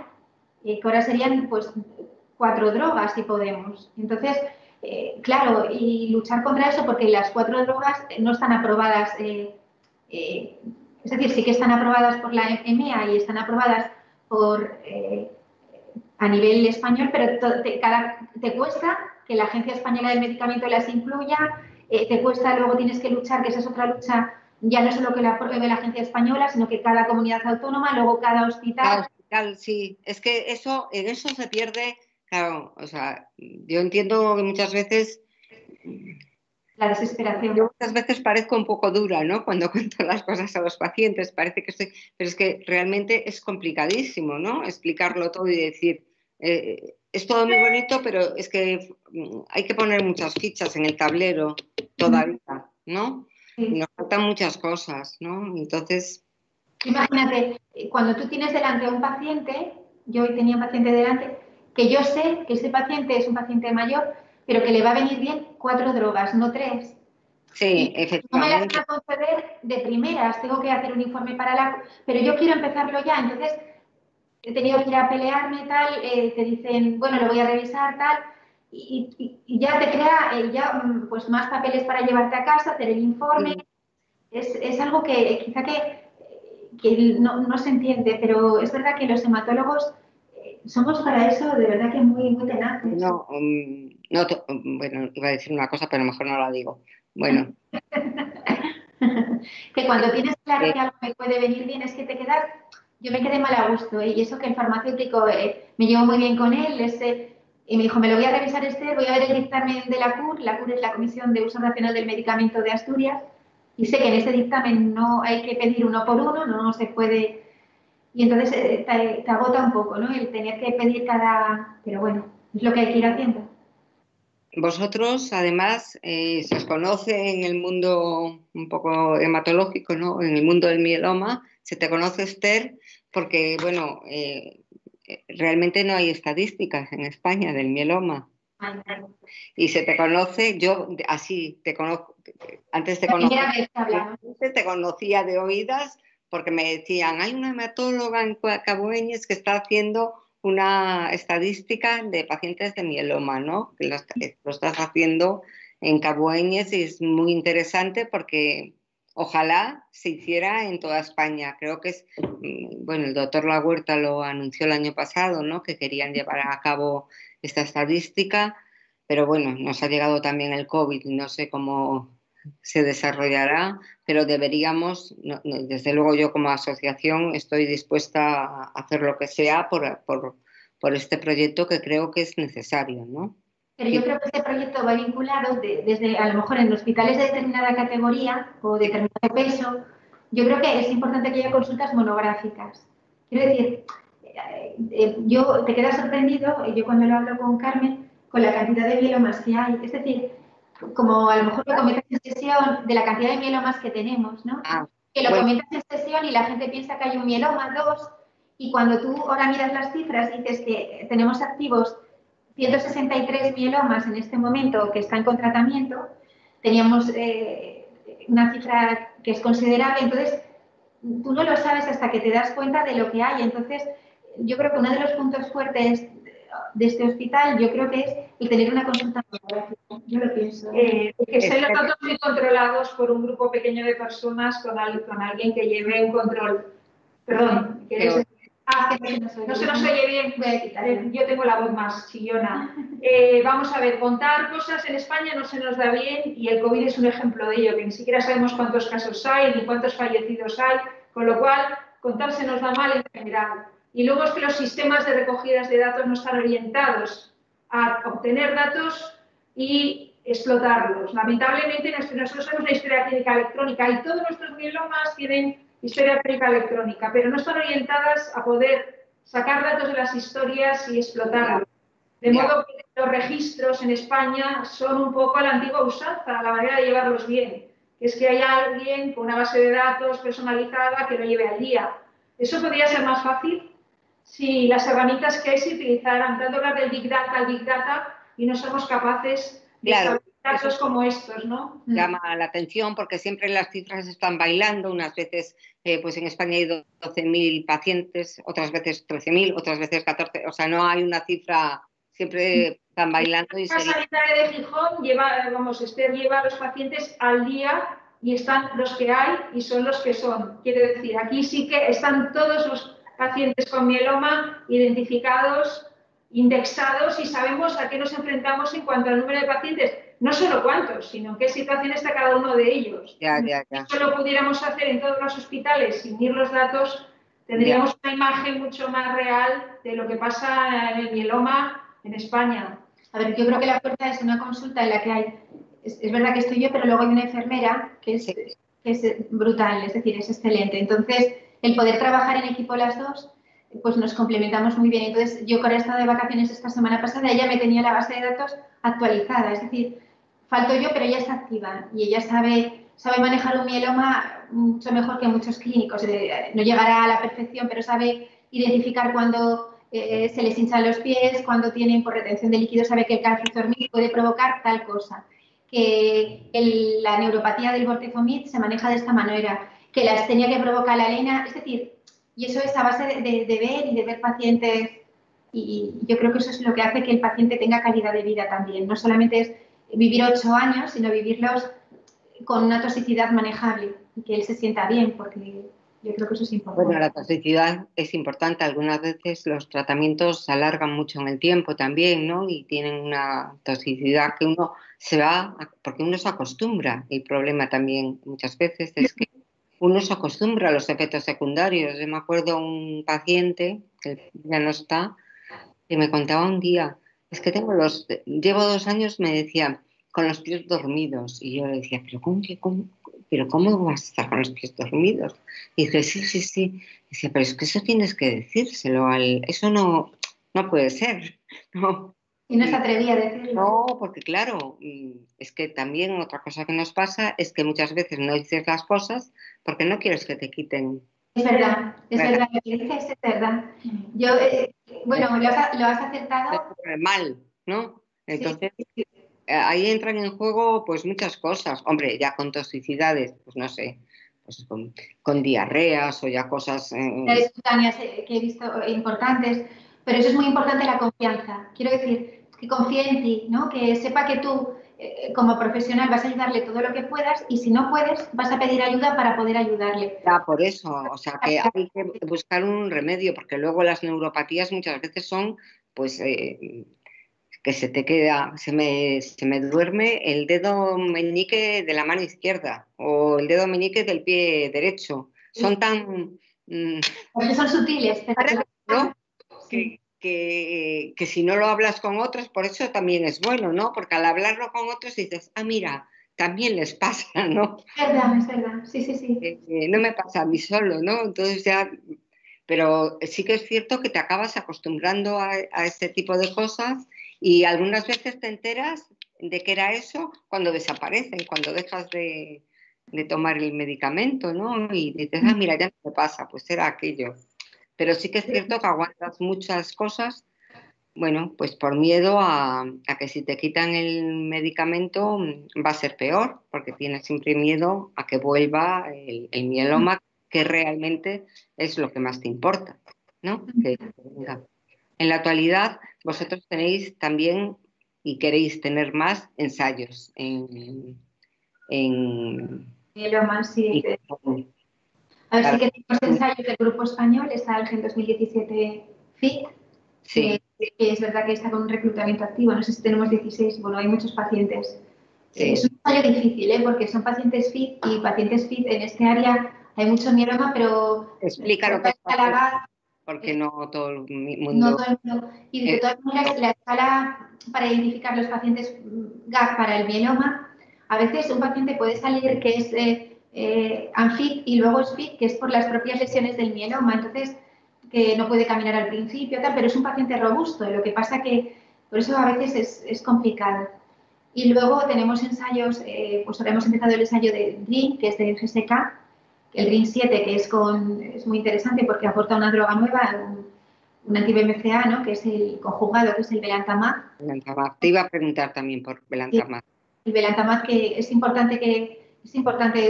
Speaker 3: que ahora serían pues 4 drogas si podemos. Entonces, claro, y luchar contra eso porque las 4 drogas no están aprobadas, es decir, sí que están aprobadas por la EMEA y están aprobadas por... a nivel español, pero te cuesta que la Agencia Española del Medicamento las incluya, te cuesta, luego tienes que luchar, que esa es otra lucha, ya no solo que la apruebe la Agencia Española, sino que cada comunidad autónoma, luego cada hospital.
Speaker 1: Cada hospital, sí. Es que eso, en eso se pierde, claro, o sea, yo entiendo que muchas veces...
Speaker 3: La desesperación.
Speaker 1: Yo muchas veces parezco un poco dura, ¿no? Cuando cuento las cosas a los pacientes, parece que estoy... Pero es que realmente es complicadísimo, ¿no? Explicarlo todo y decir, es todo muy bonito, pero es que hay que poner muchas fichas en el tablero todavía, ¿no?
Speaker 3: Sí.
Speaker 1: Y nos faltan muchas cosas, ¿no? Entonces...
Speaker 3: Imagínate, cuando tú tienes delante a un paciente, yo hoy tenía un paciente delante, que yo sé que ese paciente es un paciente mayor, pero que le va a venir bien 4 drogas, no 3.
Speaker 1: Sí,
Speaker 3: Y no me las
Speaker 1: efectivamente.
Speaker 3: van a conceder de primeras, tengo que hacer un informe para la... Pero yo quiero empezarlo ya, entonces he tenido que ir a pelearme, tal, te dicen, bueno, lo voy a revisar, tal, y ya te crea pues más papeles para llevarte a casa, hacer el informe. Es algo que quizá que no se entiende, pero es verdad que los hematólogos somos para eso de verdad que muy, muy tenaces.
Speaker 1: No, no, bueno, iba a decir una cosa, pero mejor no la digo. Bueno.
Speaker 3: Que cuando tienes claro que algo me puede venir bien es que te quedas... Yo me quedé mal a gusto, y eso que el farmacéutico me llevo muy bien con él, y me dijo, me lo voy a revisar, Esther, voy a ver el dictamen de la CUR es la Comisión de Uso Racional del Medicamento de Asturias, y sé que en ese dictamen no hay que pedir uno por uno, no se puede, y entonces te agota un poco, ¿no? El tener que pedir cada... Pero bueno, es lo que hay que ir haciendo.
Speaker 1: Vosotros, además, se os conoce en el mundo un poco hematológico, ¿no? En el mundo del mieloma, se te conoce, Esther, porque, bueno, realmente no hay estadísticas en España del mieloma.
Speaker 3: Ay, no.
Speaker 1: Y se te conoce, yo así te conozco, antes te
Speaker 3: La primera
Speaker 1: conocía,
Speaker 3: vez que hablamos.
Speaker 1: te conocía de oídas porque me decían, hay una hematóloga en Cabueñes que está haciendo una estadística de pacientes de mieloma, ¿no? Que lo estás haciendo en Cabueñes y es muy interesante porque ojalá se hiciera en toda España. Creo que es, bueno, el doctor La Huerta lo anunció el año pasado, ¿no? Que querían llevar a cabo esta estadística, pero bueno, nos ha llegado también el COVID y no sé cómo se desarrollará, pero deberíamos, desde luego yo como asociación estoy dispuesta a hacer lo que sea por este proyecto que creo que es necesario, ¿no?
Speaker 3: Pero yo creo que este proyecto va vinculado desde, a lo mejor en hospitales de determinada categoría o determinado peso. Yo creo que es importante que haya consultas monográficas. Quiero decir, yo te quedas sorprendido, yo cuando lo hablo con Carmen, con la cantidad de mielomas que hay. Es decir, como a lo mejor lo comentas en sesión, de la cantidad de mielomas que tenemos, ¿no? Que lo comentas en sesión y la gente piensa que hay un mieloma, 2, y cuando tú ahora miras las cifras y dices que tenemos activos 163 mielomas en este momento que están con tratamiento, teníamos una cifra que es considerable, entonces tú no lo sabes hasta que te das cuenta de lo que hay. Entonces, yo creo que uno de los puntos fuertes de este hospital, yo creo que es el tener una consulta monográfica. Yo lo pienso.
Speaker 2: Que sean los datos muy controlados por un grupo pequeño de personas con alguien que lleve un control. Perdón, ¿quieres decir?
Speaker 3: Ah, que no se
Speaker 2: No se nos oye bien.
Speaker 3: Voy a quitar.
Speaker 2: Yo tengo la voz más chillona. Vamos a ver, contar cosas en España no se nos da bien y el COVID es un ejemplo de ello, que ni siquiera sabemos cuántos casos hay ni cuántos fallecidos hay, con lo cual contar se nos da mal en general. Y luego es que los sistemas de recogidas de datos no están orientados a obtener datos y explotarlos. Lamentablemente nosotros tenemos una historia clínica electrónica y todos nuestros mielomas tienen historia clínica electrónica, pero no están orientadas a poder sacar datos de las historias y explotarlos. De modo que los registros en España son un poco a la antigua usanza, la manera de llevarlos bien, que es que haya alguien con una base de datos personalizada que lo lleve al día. Eso podría ser más fácil si las herramientas que hay se utilizaran, tanto hablar del Big Data al Big Data, y no somos capaces de saber datos como estos, ¿no?
Speaker 1: Llama la atención porque siempre las cifras están bailando, unas veces pues en España hay 12.000 pacientes, otras veces 13.000, otras veces 14, o sea, no hay una cifra, siempre están bailando. Y
Speaker 2: la sanitaria de Gijón Esther lleva a los pacientes al día y están los que hay y son los que son. Quiere decir, aquí sí que están todos los pacientes con mieloma identificados, indexados y sabemos a qué nos enfrentamos en cuanto al número de pacientes. No solo cuántos, sino en qué situación está cada uno de ellos. Si eso lo pudiéramos hacer en todos los hospitales sin ir los datos, tendríamos una imagen mucho más real de lo que pasa en el mieloma en España.
Speaker 3: A ver, yo creo que la fuerza es una consulta en la que hay, es verdad que estoy yo, pero luego hay una enfermera que es brutal, es decir, es excelente. Entonces, el poder trabajar en equipo las dos, pues nos complementamos muy bien. Entonces, yo con he estado de vacaciones esta semana pasada, ella me tenía la base de datos actualizada, es decir, falto yo, pero ella está activa y ella sabe manejar un mieloma mucho mejor que muchos clínicos. No llegará a la perfección, pero sabe identificar cuando se les hinchan los pies, cuando tienen por retención de líquido, sabe que el calcitormil puede provocar tal cosa, que la neuropatía del vortezomid se maneja de esta manera, que la astenia que provoca la alena, es decir, y eso es a base de ver y de ver pacientes, y yo creo que eso es lo que hace que el paciente tenga calidad de vida también, no solamente es vivir 8 años, sino vivirlos con una toxicidad manejable y que él se sienta bien, porque yo creo que eso es importante.
Speaker 1: Bueno, la toxicidad es importante. Algunas veces los tratamientos se alargan mucho en el tiempo también, ¿no? Y tienen una toxicidad que uno se va, porque uno se acostumbra. El problema también muchas veces es que uno se acostumbra a los efectos secundarios. Yo me acuerdo un paciente, que ya no está, que me contaba un día, es que llevo 2 años, me decía, con los pies dormidos. Y yo le decía, pero cómo vas a estar con los pies dormidos? Y dice, sí. Dice, pero es que eso tienes que decírselo eso no puede ser. No.
Speaker 3: Y no se atrevía a decirlo.
Speaker 1: No, porque claro, es que también otra cosa que nos pasa es que muchas veces no dices las cosas porque no quieres que te quiten.
Speaker 3: Es verdad, lo que dices es verdad. Yo, bueno, lo has acertado.
Speaker 1: Mal, ¿no? Entonces,
Speaker 3: sí.
Speaker 1: ahí entran en juego pues muchas cosas. Hombre, ya con toxicidades, pues no sé, pues con diarreas o ya cosas...
Speaker 3: Espontáneas que he visto importantes, pero eso es muy importante la confianza. Quiero decir, que confíe en ti, ¿no? Que sepa que tú, como profesional, vas a ayudarle todo lo que puedas y si no puedes, vas a pedir ayuda para poder ayudarle.
Speaker 1: Ya, por eso, o sea, que hay que buscar un remedio, porque luego las neuropatías muchas veces son, pues, que se te queda, se me duerme el dedo meñique de la mano izquierda o el dedo meñique del pie derecho. Son tan...
Speaker 3: porque son sutiles.
Speaker 1: ¿no? Que si no lo hablas con otros, por eso también es bueno, ¿no? Porque al hablarlo con otros dices, mira, también les pasa, ¿no?
Speaker 3: Es verdad, sí.
Speaker 1: No me pasa a mí solo, ¿no? Entonces ya... Pero sí que es cierto que te acabas acostumbrando a este tipo de cosas y algunas veces te enteras de que era eso cuando desaparecen, cuando dejas de tomar el medicamento, ¿no? Y dices, mira, ya no me pasa, pues era aquello. Pero sí que es cierto que aguantas muchas cosas, bueno, pues por miedo a que si te quitan el medicamento va a ser peor, porque tienes siempre miedo a que vuelva el mieloma, que realmente es lo que más te importa, ¿no? Que venga. En la actualidad, vosotros tenéis también y queréis tener más ensayos en
Speaker 3: Mieloma, sí. A ver si tenemos ensayos del grupo español, está el GEN 2017 FIT,
Speaker 1: Sí.
Speaker 3: que es verdad que está con un reclutamiento activo, no sé si tenemos 16, bueno, hay muchos pacientes.
Speaker 1: Sí.
Speaker 3: Es un ensayo difícil, porque son pacientes FIT y pacientes FIT en este área hay mucho mieloma, pero...
Speaker 1: Explica lo que es porque no todo el mundo...
Speaker 3: No todo el mundo. Y de todas maneras, la escala para identificar los pacientes GAP para el mieloma, a veces un paciente puede salir que es unfit y luego es fit, que es por las propias lesiones del mieloma, entonces que no puede caminar al principio, tal, pero es un paciente robusto, lo que pasa que por eso a veces es complicado. Y luego tenemos ensayos, pues ahora hemos empezado el ensayo de DREAM, que es del GSK, el DREAM 7, que es muy interesante porque aporta una droga nueva, un anti-BMCA, ¿no? Que es el conjugado, que es el belantamab.
Speaker 1: Te iba a preguntar también por belantamab.
Speaker 3: Sí, el belantamab, que es importante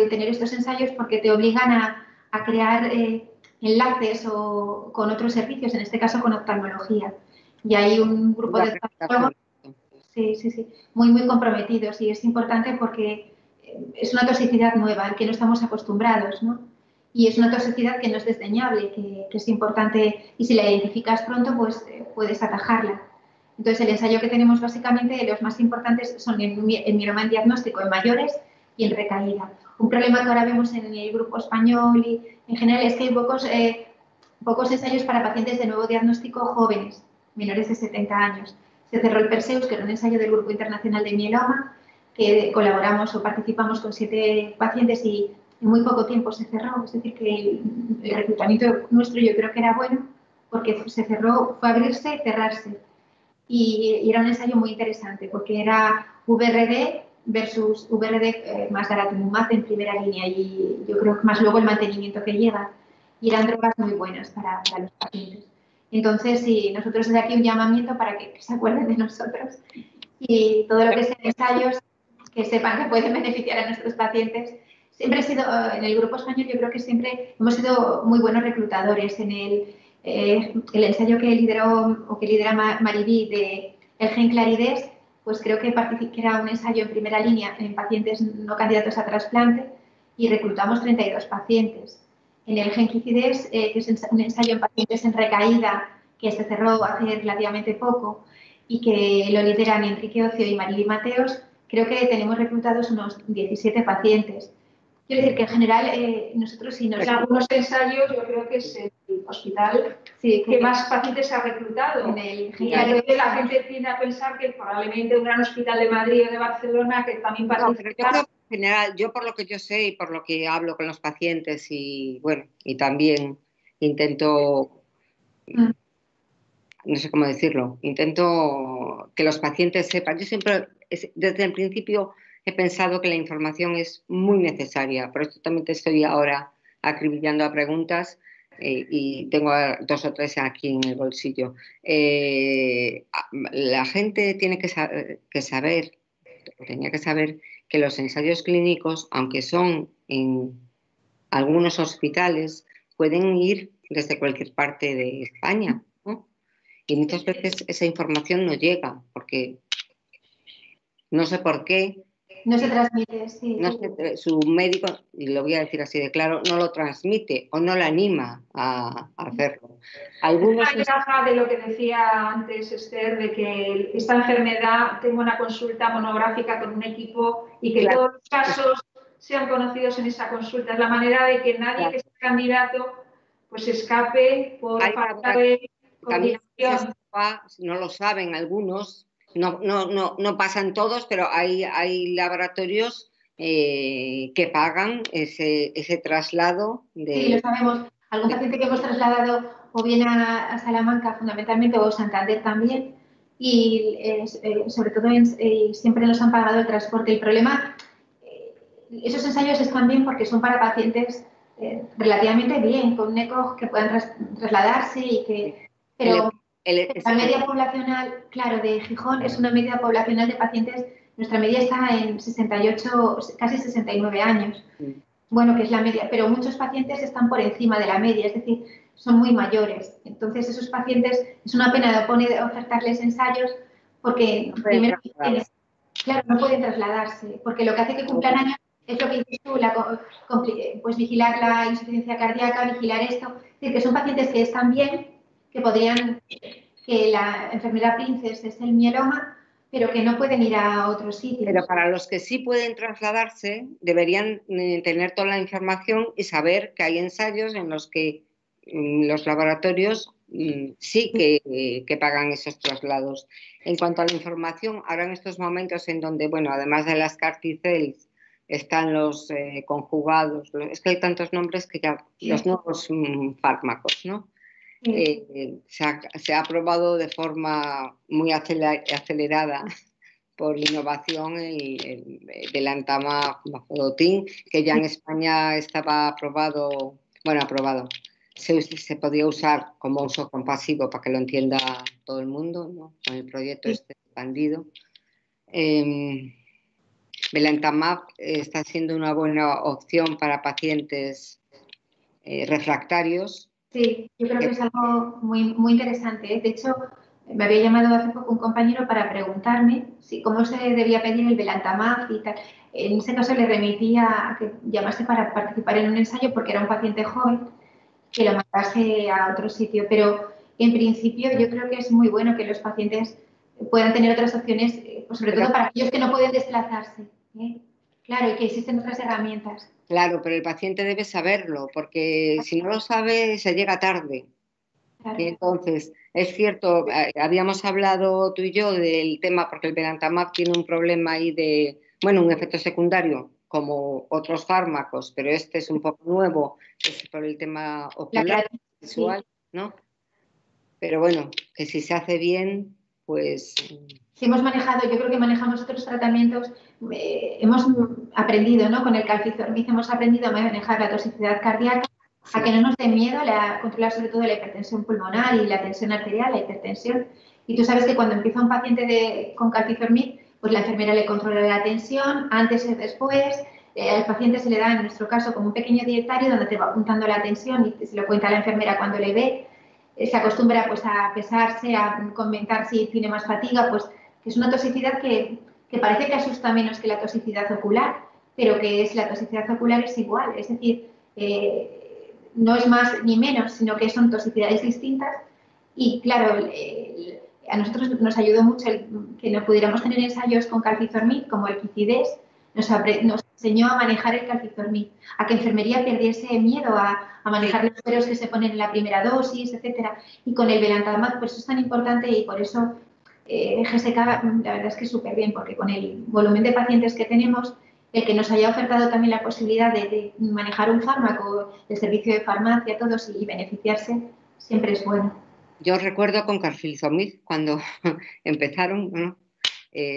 Speaker 3: tener estos ensayos porque te obligan a crear enlaces con otros servicios, en este caso con oftalmología. Y hay un grupo de oftalmólogos muy comprometidos y es importante porque es una toxicidad nueva, al que no estamos acostumbrados, ¿no? Y es una toxicidad que no es desdeñable, que es importante y si la identificas pronto, pues puedes atajarla. Entonces, el ensayo que tenemos básicamente, los más importantes son en mieloma en diagnóstico en mayores y en recaída. Un problema que ahora vemos en el grupo español y en general es que hay pocos ensayos para pacientes de nuevo diagnóstico jóvenes, menores de 70 años. Se cerró el Perseus, que era un ensayo del Grupo Internacional de Mieloma, que colaboramos o participamos con 7 pacientes y en muy poco tiempo se cerró. Es decir, que el reclutamiento nuestro yo creo que era bueno porque se cerró, fue abrirse y cerrarse. Y era un ensayo muy interesante porque era VRD versus VRD más daratumumab en primera línea y yo creo que más luego el mantenimiento que lleva. Y eran drogas muy buenas para los pacientes. Entonces, sí, nosotros desde aquí un llamamiento para que se acuerden de nosotros y todo lo que sean ensayos, que sepan que pueden beneficiar a nuestros pacientes. Siempre he sido, en el grupo español, yo creo que siempre hemos sido muy buenos reclutadores. En el ensayo que lideró o que lidera Mariví de el gen Clarides, pues creo que era un ensayo en primera línea en pacientes no candidatos a trasplante y reclutamos 32 pacientes. En el gen Quicides, que es un ensayo en pacientes en recaída, que se cerró hace relativamente poco y que lo lideran Enrique Ocio y Marily Mateos, creo que tenemos reclutados unos 17 pacientes. Quiero decir que en general nosotros sí nos...
Speaker 2: En algunos ensayos yo creo que es el hospital que más pacientes ha reclutado. Y a veces la gente tiende a pensar que probablemente un gran hospital de Madrid o de Barcelona que también participa...
Speaker 1: No, en general, yo por lo que yo sé y por lo que hablo con los pacientes y bueno, y también intento, no sé cómo decirlo, intento que los pacientes sepan. Yo siempre, desde el principio, he pensado que la información es muy necesaria. Por eso también te estoy ahora acribillando a preguntas y tengo 2 o 3 aquí en el bolsillo. La gente tiene que saber, tenía que saber que los ensayos clínicos, aunque son en algunos hospitales, pueden ir desde cualquier parte de España, ¿no? Y muchas veces esa información no llega, porque no sé por qué.
Speaker 3: No se transmite, sí.
Speaker 1: No sé, su médico, y lo voy a decir así de claro, no lo transmite o no le anima a hacerlo.
Speaker 2: Algunos... Es una ventaja de lo que decía antes Esther, de que esta enfermedad tenga una consulta monográfica con un equipo y que todos los casos sean conocidos en esa consulta. Es la manera de que nadie que sea candidato pues escape por falta de coordinación.
Speaker 1: No lo saben algunos, no pasan todos, pero hay laboratorios que pagan ese traslado.
Speaker 3: Sí, lo sabemos. Algún paciente que hemos trasladado o bien a Salamanca fundamentalmente o Santander también y sobre todo siempre nos han pagado el transporte. El problema, esos ensayos están bien porque son para pacientes relativamente bien, con un ECOG que puedan trasladarse y que... Pero la media poblacional, claro, de Gijón es una media poblacional de pacientes, nuestra media está en 68, casi 69 años. Bueno, que es la media, pero muchos pacientes están por encima de la media, es decir, son muy mayores. Entonces, esos pacientes, es una pena ofertarles ensayos porque, primero, claro, no pueden trasladarse, porque lo que hace que cumplan años Es lo que dices tú, pues vigilar la insuficiencia cardíaca, vigilar esto. Es decir, que son pacientes que están bien, que podrían, que la enfermedad Princes es el mieloma, pero que no pueden ir a otros sitios.
Speaker 1: Pero para los que sí pueden trasladarse, deberían tener toda la información y saber que hay ensayos en los que los laboratorios sí que pagan esos traslados. En cuanto a la información, ahora en estos momentos en donde, bueno, además de las CAR-T-cells, están los conjugados, es que hay tantos nombres que ya, los nuevos fármacos, ¿no? Se ha aprobado de forma muy acelerada por innovación el Belantamab Mafodotin, que ya en España estaba aprobado, se podía usar como uso compasivo para que lo entienda todo el mundo, ¿no? Con el proyecto este expandido. Belantamab está siendo una buena opción para pacientes refractarios.
Speaker 3: Sí, yo creo que es algo muy, muy interesante. De hecho, me había llamado hace poco un compañero para preguntarme cómo se debía pedir el Belantamab y tal. En ese caso le remitía a que llamase para participar en un ensayo porque era un paciente joven que lo mandase a otro sitio. Pero en principio yo creo que es muy bueno que los pacientes puedan tener otras opciones, pues sobre todo para aquellos que no pueden desplazarse. Claro, y que existen otras herramientas.
Speaker 1: Claro, pero el paciente debe saberlo, porque si no lo sabe, se llega tarde.
Speaker 3: Claro.
Speaker 1: Y entonces, es cierto, habíamos hablado tú y yo del tema, porque el Belantamab tiene un problema ahí de, bueno, un efecto secundario, como otros fármacos, pero este es un poco nuevo, es por el tema ocular, visual, sí, ¿no? Pero bueno, que si se hace bien, pues...
Speaker 3: Si hemos manejado, yo creo que manejamos otros tratamientos, hemos aprendido, ¿no? Con el calcitormiz hemos aprendido a manejar la toxicidad cardíaca, sí, a que no nos dé miedo controlar sobre todo la hipertensión pulmonar y la tensión arterial, la hipertensión. Y tú sabes que cuando empieza un paciente con calcitormiz, pues la enfermera le controla la tensión, antes y después. Al paciente se le da, en nuestro caso, como un pequeño dietario donde te va apuntando la tensión y se lo cuenta a la enfermera cuando le ve. Se acostumbra pues a pesarse, a comentar si tiene más fatiga, pues que es una toxicidad que parece que asusta menos que la toxicidad ocular, pero que la toxicidad ocular es igual, es decir, no es más ni menos, sino que son toxicidades distintas y claro, a nosotros nos ayudó mucho que no pudiéramos tener ensayos con calcitormid como el Quicidés, nos enseñó a manejar el calcitormid, a que enfermería perdiese miedo a manejar los sueros que se ponen en la primera dosis, etcétera. Y con el Belantamab, por eso es tan importante y por eso GSK, la verdad es que súper bien, porque con el volumen de pacientes que tenemos, el que nos haya ofertado también la posibilidad de manejar un fármaco, el servicio de farmacia, todos y beneficiarse, siempre es bueno.
Speaker 1: Yo recuerdo con Carfilzomib cuando empezaron, ¿no?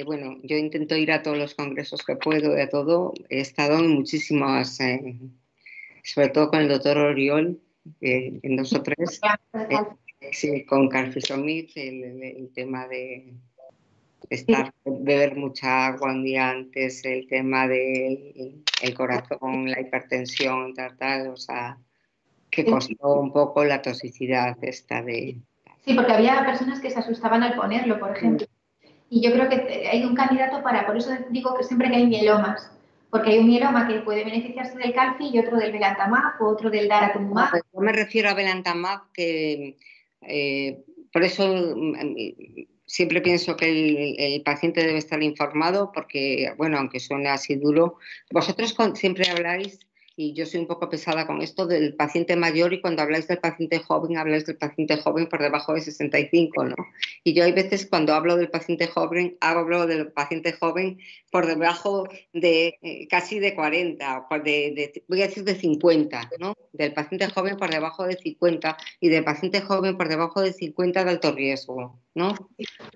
Speaker 1: Bueno, yo intento ir a todos los congresos que puedo, de todo. He estado en muchísimas, sobre todo con el doctor Oriol, en 2 o 3. Sí, con Carfilzomib, el tema de beber mucha agua un día antes, el tema del corazón, la hipertensión, tal, o sea, que costó un poco la toxicidad esta de...
Speaker 3: Sí, porque había personas que se asustaban al ponerlo, por ejemplo. Y yo creo que hay un candidato por eso digo que siempre que hay mielomas, porque hay un mieloma que puede beneficiarse del calci y otro del Belantamab o otro del Daratumumab.
Speaker 1: No, yo me refiero a Belantamab, que por eso siempre pienso que el paciente debe estar informado, porque, bueno, aunque suene así duro, vosotros siempre habláis, y yo soy un poco pesada con esto, del paciente mayor, y cuando habláis del paciente joven, habláis del paciente joven por debajo de 65, ¿no? Y yo hay veces cuando hablo del paciente joven, hablo del paciente joven por debajo de casi de 40, voy a decir de 50, ¿no? Del paciente joven por debajo de 50 y del paciente joven por debajo de 50 de alto riesgo, ¿no?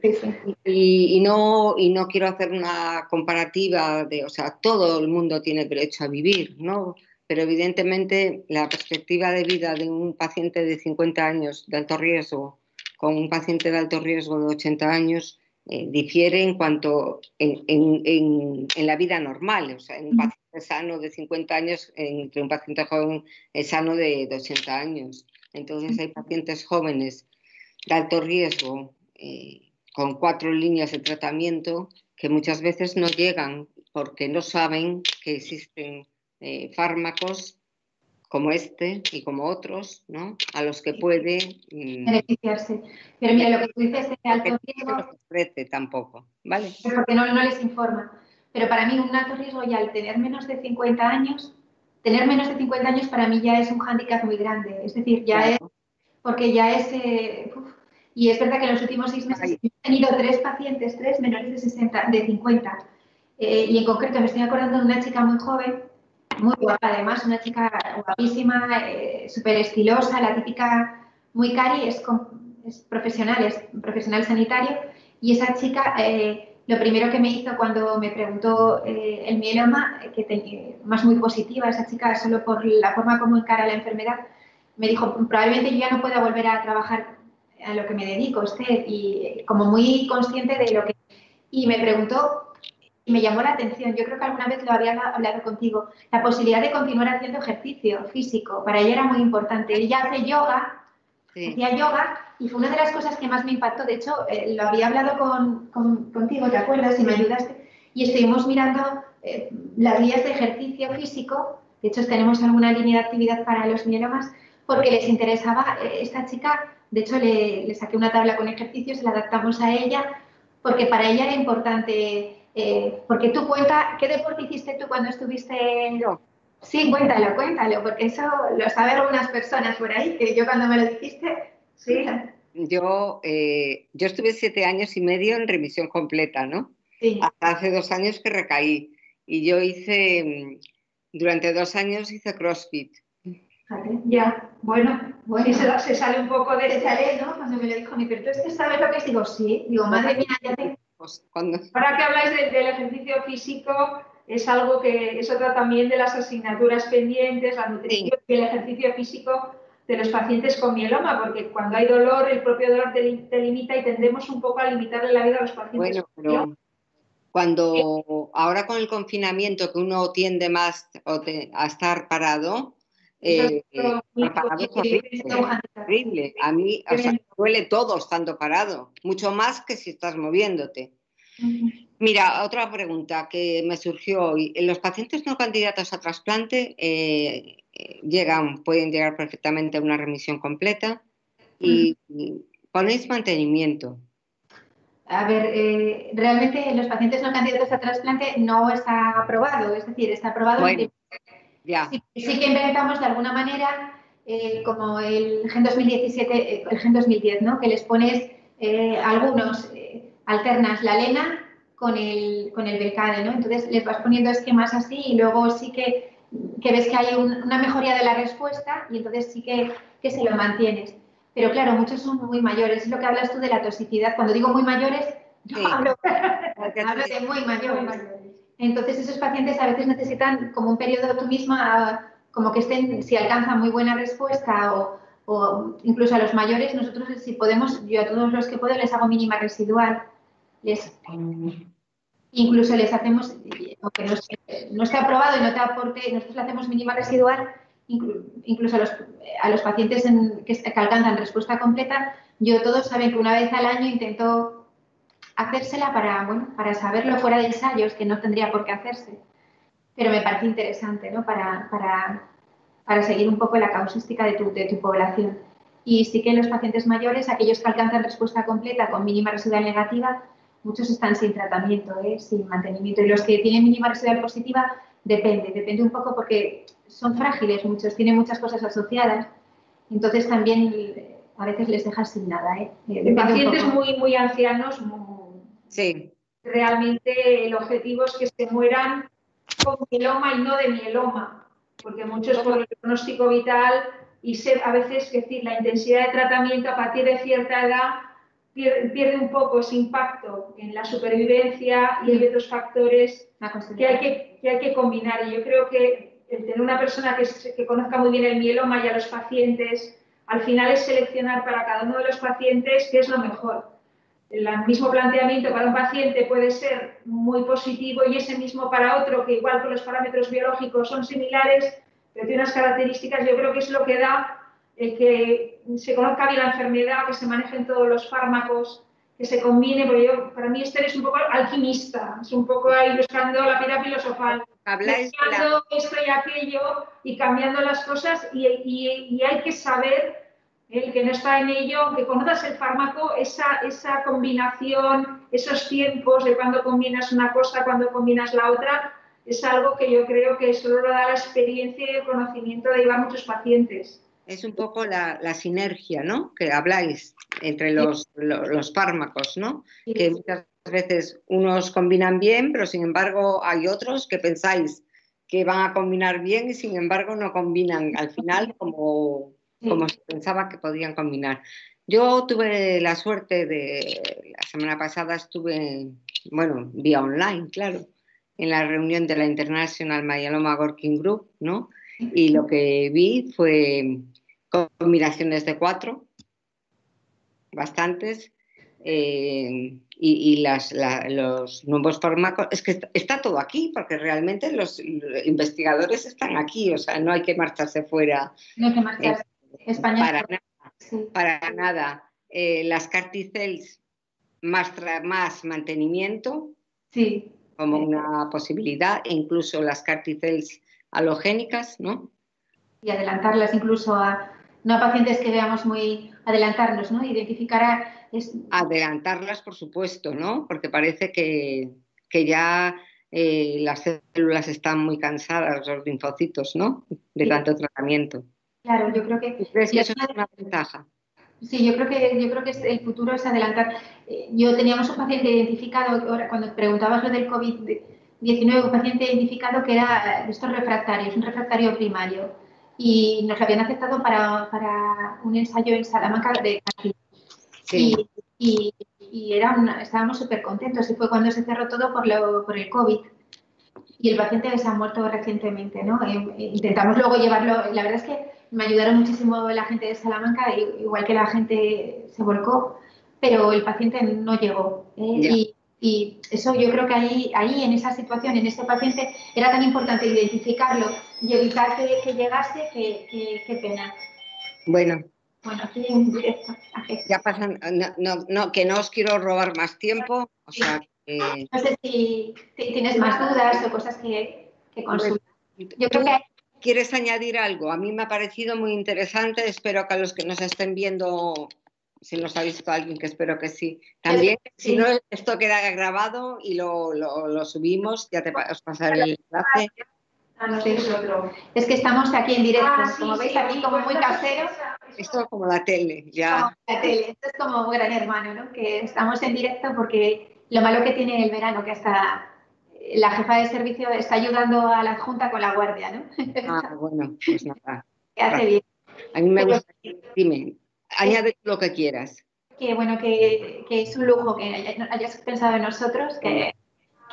Speaker 3: Sí, sí.
Speaker 1: Y no quiero hacer una comparativa o sea, todo el mundo tiene derecho a vivir, ¿no? Pero evidentemente la perspectiva de vida de un paciente de 50 años de alto riesgo con un paciente de alto riesgo de 80 años difiere en cuanto en la vida normal, o sea, en un paciente sano de 50 años entre un paciente joven sano de 80 años. Entonces hay pacientes jóvenes de alto riesgo con 4 líneas de tratamiento que muchas veces no llegan porque no saben que existen fármacos como este y como otros, ¿no? A los que puede
Speaker 3: beneficiarse. Pero mira, lo que tú dices de alto riesgo,
Speaker 1: no se ofrece tampoco, ¿vale?
Speaker 3: es porque no les informa. Pero para mí un alto riesgo ya al tener menos de 50 años, tener menos de 50 años para mí ya es un hándicap muy grande. Es decir, ya
Speaker 1: Claro.
Speaker 3: es, porque ya es, y es verdad que en los últimos 6 meses he tenido 3 pacientes, 3 menores de 60, de 50. Y en concreto me estoy acordando de una chica muy joven, muy guapa además, una chica guapísima, súper estilosa, la típica, muy cari, es profesional sanitario. Y esa chica, lo primero que me hizo cuando me preguntó el mieloma, más muy positiva, esa chica solo por la forma como encara la enfermedad, me dijo, probablemente yo ya no pueda volver a trabajar a lo que me dedico, Esther, y como muy consciente de lo que... Y me preguntó, y me llamó la atención, yo creo que alguna vez lo había hablado contigo, la posibilidad de continuar haciendo ejercicio físico, para ella era muy importante. Ella hace yoga, hacía yoga, y fue una de las cosas que más me impactó. De hecho, lo había hablado contigo, ¿te acuerdas? Y me ayudaste. Y estuvimos mirando las guías de ejercicio físico. De hecho, tenemos alguna línea de actividad para los mielomas, porque les interesaba esta chica. De hecho, le saqué una tabla con ejercicios, la adaptamos a ella, porque para ella era importante. Porque tú cuenta, ¿qué deporte hiciste tú cuando estuviste en...
Speaker 1: Yo.
Speaker 3: Sí, cuéntalo, porque eso lo saben algunas personas por ahí, que yo cuando me lo dijiste, sí.
Speaker 1: Yo estuve 7 años y medio en remisión completa, ¿no?
Speaker 3: Sí.
Speaker 1: Hasta hace 2 años que recaí. Y yo durante 2 años hice CrossFit.
Speaker 2: Ya, bueno, sí, se sale un poco de...
Speaker 3: Se sale, ¿no? Cuando me lo dijo mi pero ¿tú sabes lo que es? Digo, sí. Digo, madre mía, ya te...
Speaker 1: Pues cuando...
Speaker 2: Ahora que habláis del ejercicio físico, es algo que es otra también de las asignaturas pendientes, la nutrición y el ejercicio físico de los pacientes con mieloma, porque cuando hay dolor, el propio dolor te limita y tendemos un poco a limitarle la vida a los pacientes con mieloma.
Speaker 1: Cuando ahora con el confinamiento que uno tiende más a estar parado, parado es horrible. A mí, o sea, duele todo estando parado, mucho más que si estás moviéndote. Mira, otra pregunta que me surgió hoy. Los pacientes no candidatos a trasplante pueden llegar perfectamente a una remisión completa y ponéis mantenimiento.
Speaker 3: A ver, realmente los pacientes no candidatos a trasplante no está aprobado, es decir, está aprobado.
Speaker 1: Bueno, ya.
Speaker 3: Sí que inventamos de alguna manera, como el Gen 2017, el Gen 2010, ¿no? Que les pones algunos, alternas la lena con el Belcade, ¿no? Entonces les vas poniendo esquemas así y luego sí que ves que hay una mejoría de la respuesta y entonces sí que se lo mantienes. Pero claro, muchos son muy mayores. Es lo que hablas tú de la toxicidad. Cuando digo muy mayores, yo hablo de muy mayores. Entonces esos pacientes a veces necesitan como un periodo tú misma, como que estén, si alcanzan muy buena respuesta o incluso a los mayores, nosotros si podemos, yo a todos los que puedo les hago mínima residual. Incluso les hacemos, aunque no esté aprobado y no te aporte, nosotros le hacemos mínima residual, incluso a los pacientes que alcanzan respuesta completa, yo todos saben que una vez al año intento hacérsela para saberlo fuera de ensayos, que no tendría por qué hacerse. Pero me parece interesante, ¿no? Para seguir un poco la causística de tu población. Y sí que los pacientes mayores, aquellos que alcanzan respuesta completa con mínima residual negativa, muchos están sin tratamiento, sin mantenimiento. Y los que tienen mínima residual positiva, depende un poco porque son frágiles muchos, tienen muchas cosas asociadas. Entonces también a veces les dejas sin nada.
Speaker 2: Pacientes muy ancianos,
Speaker 1: sí.
Speaker 2: Realmente el objetivo es que se mueran con mieloma y no de mieloma, porque muchos por el pronóstico vital y a veces, es decir, la intensidad de tratamiento a partir de cierta edad pierde un poco ese impacto en la supervivencia y hay otros factores que hay que combinar. Y yo creo que el tener una persona que conozca muy bien el mieloma y a los pacientes, al final es seleccionar para cada uno de los pacientes qué es lo mejor. El mismo planteamiento para un paciente puede ser muy positivo y ese mismo para otro, que igual con los parámetros biológicos son similares, pero tiene unas características, yo creo que es lo que da el que se conozca bien la enfermedad, que se manejen todos los fármacos, que se combine, porque para mí Esther es un poco alquimista, es un poco ahí buscando la piedra filosofal, mezclando esto y aquello y cambiando las cosas y hay que saber, el que no está en ello, que conozcas el fármaco, esa combinación, esos tiempos de cuando combinas una cosa, cuando combinas la otra, es algo que yo creo que solo lo da la experiencia y el conocimiento de llevar muchos pacientes.
Speaker 1: Es un poco la sinergia, ¿no? Que habláis entre los fármacos, ¿no?
Speaker 2: Sí.
Speaker 1: Que muchas veces unos combinan bien, pero sin embargo hay otros que pensáis que van a combinar bien y sin embargo no combinan al final como se pensaba que podían combinar. Yo tuve la suerte la semana pasada estuve, bueno, vía online, claro, en la reunión de la International Myeloma Working Group, ¿no? Y lo que vi fue combinaciones de 4, bastantes, y los nuevos fármacos. Es que está todo aquí, porque realmente los investigadores están aquí, o sea, no hay que marcharse fuera.
Speaker 3: No hay que marcharse. España
Speaker 1: para nada. Sí. Para nada. Las CAR-T-cells más mantenimiento,
Speaker 3: sí,
Speaker 1: como una posibilidad, e incluso las CAR-T-cells halogénicas, ¿no?
Speaker 3: Y adelantarlas incluso no a pacientes que veamos muy adelantarnos, ¿no? Identificar
Speaker 1: adelantarlas, por supuesto, ¿no? Porque parece que ya las células están muy cansadas, los linfocitos, ¿no? De tanto tratamiento.
Speaker 3: Claro, yo creo que...
Speaker 1: ¿Crees que eso es una ventaja?
Speaker 3: Sí, yo creo que el futuro es adelantar. Teníamos un paciente identificado, ahora cuando preguntabas lo del COVID-19, un paciente identificado que era de estos refractarios, un refractario primario, y nos lo habían aceptado para un ensayo en Salamanca de aquí. Sí. Y estábamos súper contentos, y fue cuando se cerró todo por el COVID. Y el paciente se ha muerto recientemente, ¿no? Intentamos luego llevarlo, la verdad es que me ayudaron muchísimo la gente de Salamanca, igual que la gente se volcó, pero el paciente no llegó. Y eso yo creo que ahí en esa situación, en ese paciente, era tan importante identificarlo y evitar que llegase, qué pena.
Speaker 1: Bueno,
Speaker 3: aquí en directo.
Speaker 1: Ya pasan, que no os quiero robar más tiempo, o sea...
Speaker 3: No sé si tienes más dudas o cosas que consultar. Yo creo que...
Speaker 1: ¿Quieres añadir algo? A mí me ha parecido muy interesante, espero que a los que nos estén viendo, si nos ha visto alguien, que espero que sí, también, si no, esto queda grabado y lo subimos, ya os pasaré el enlace.
Speaker 3: Es que estamos aquí en directo, como veis aquí como muy casero.
Speaker 1: Esto es como la tele, ya.
Speaker 3: Como la tele, esto es como un Gran Hermano, ¿no? Que estamos en directo porque lo malo que tiene el verano, que hasta la jefa de servicio está ayudando a la Junta con la guardia, ¿no?
Speaker 1: Bueno, pues nada.
Speaker 3: Que hace bien.
Speaker 1: A mí me gusta, dime, añade lo que quieras.
Speaker 3: Que bueno, que es un lujo que hayas pensado en nosotros, que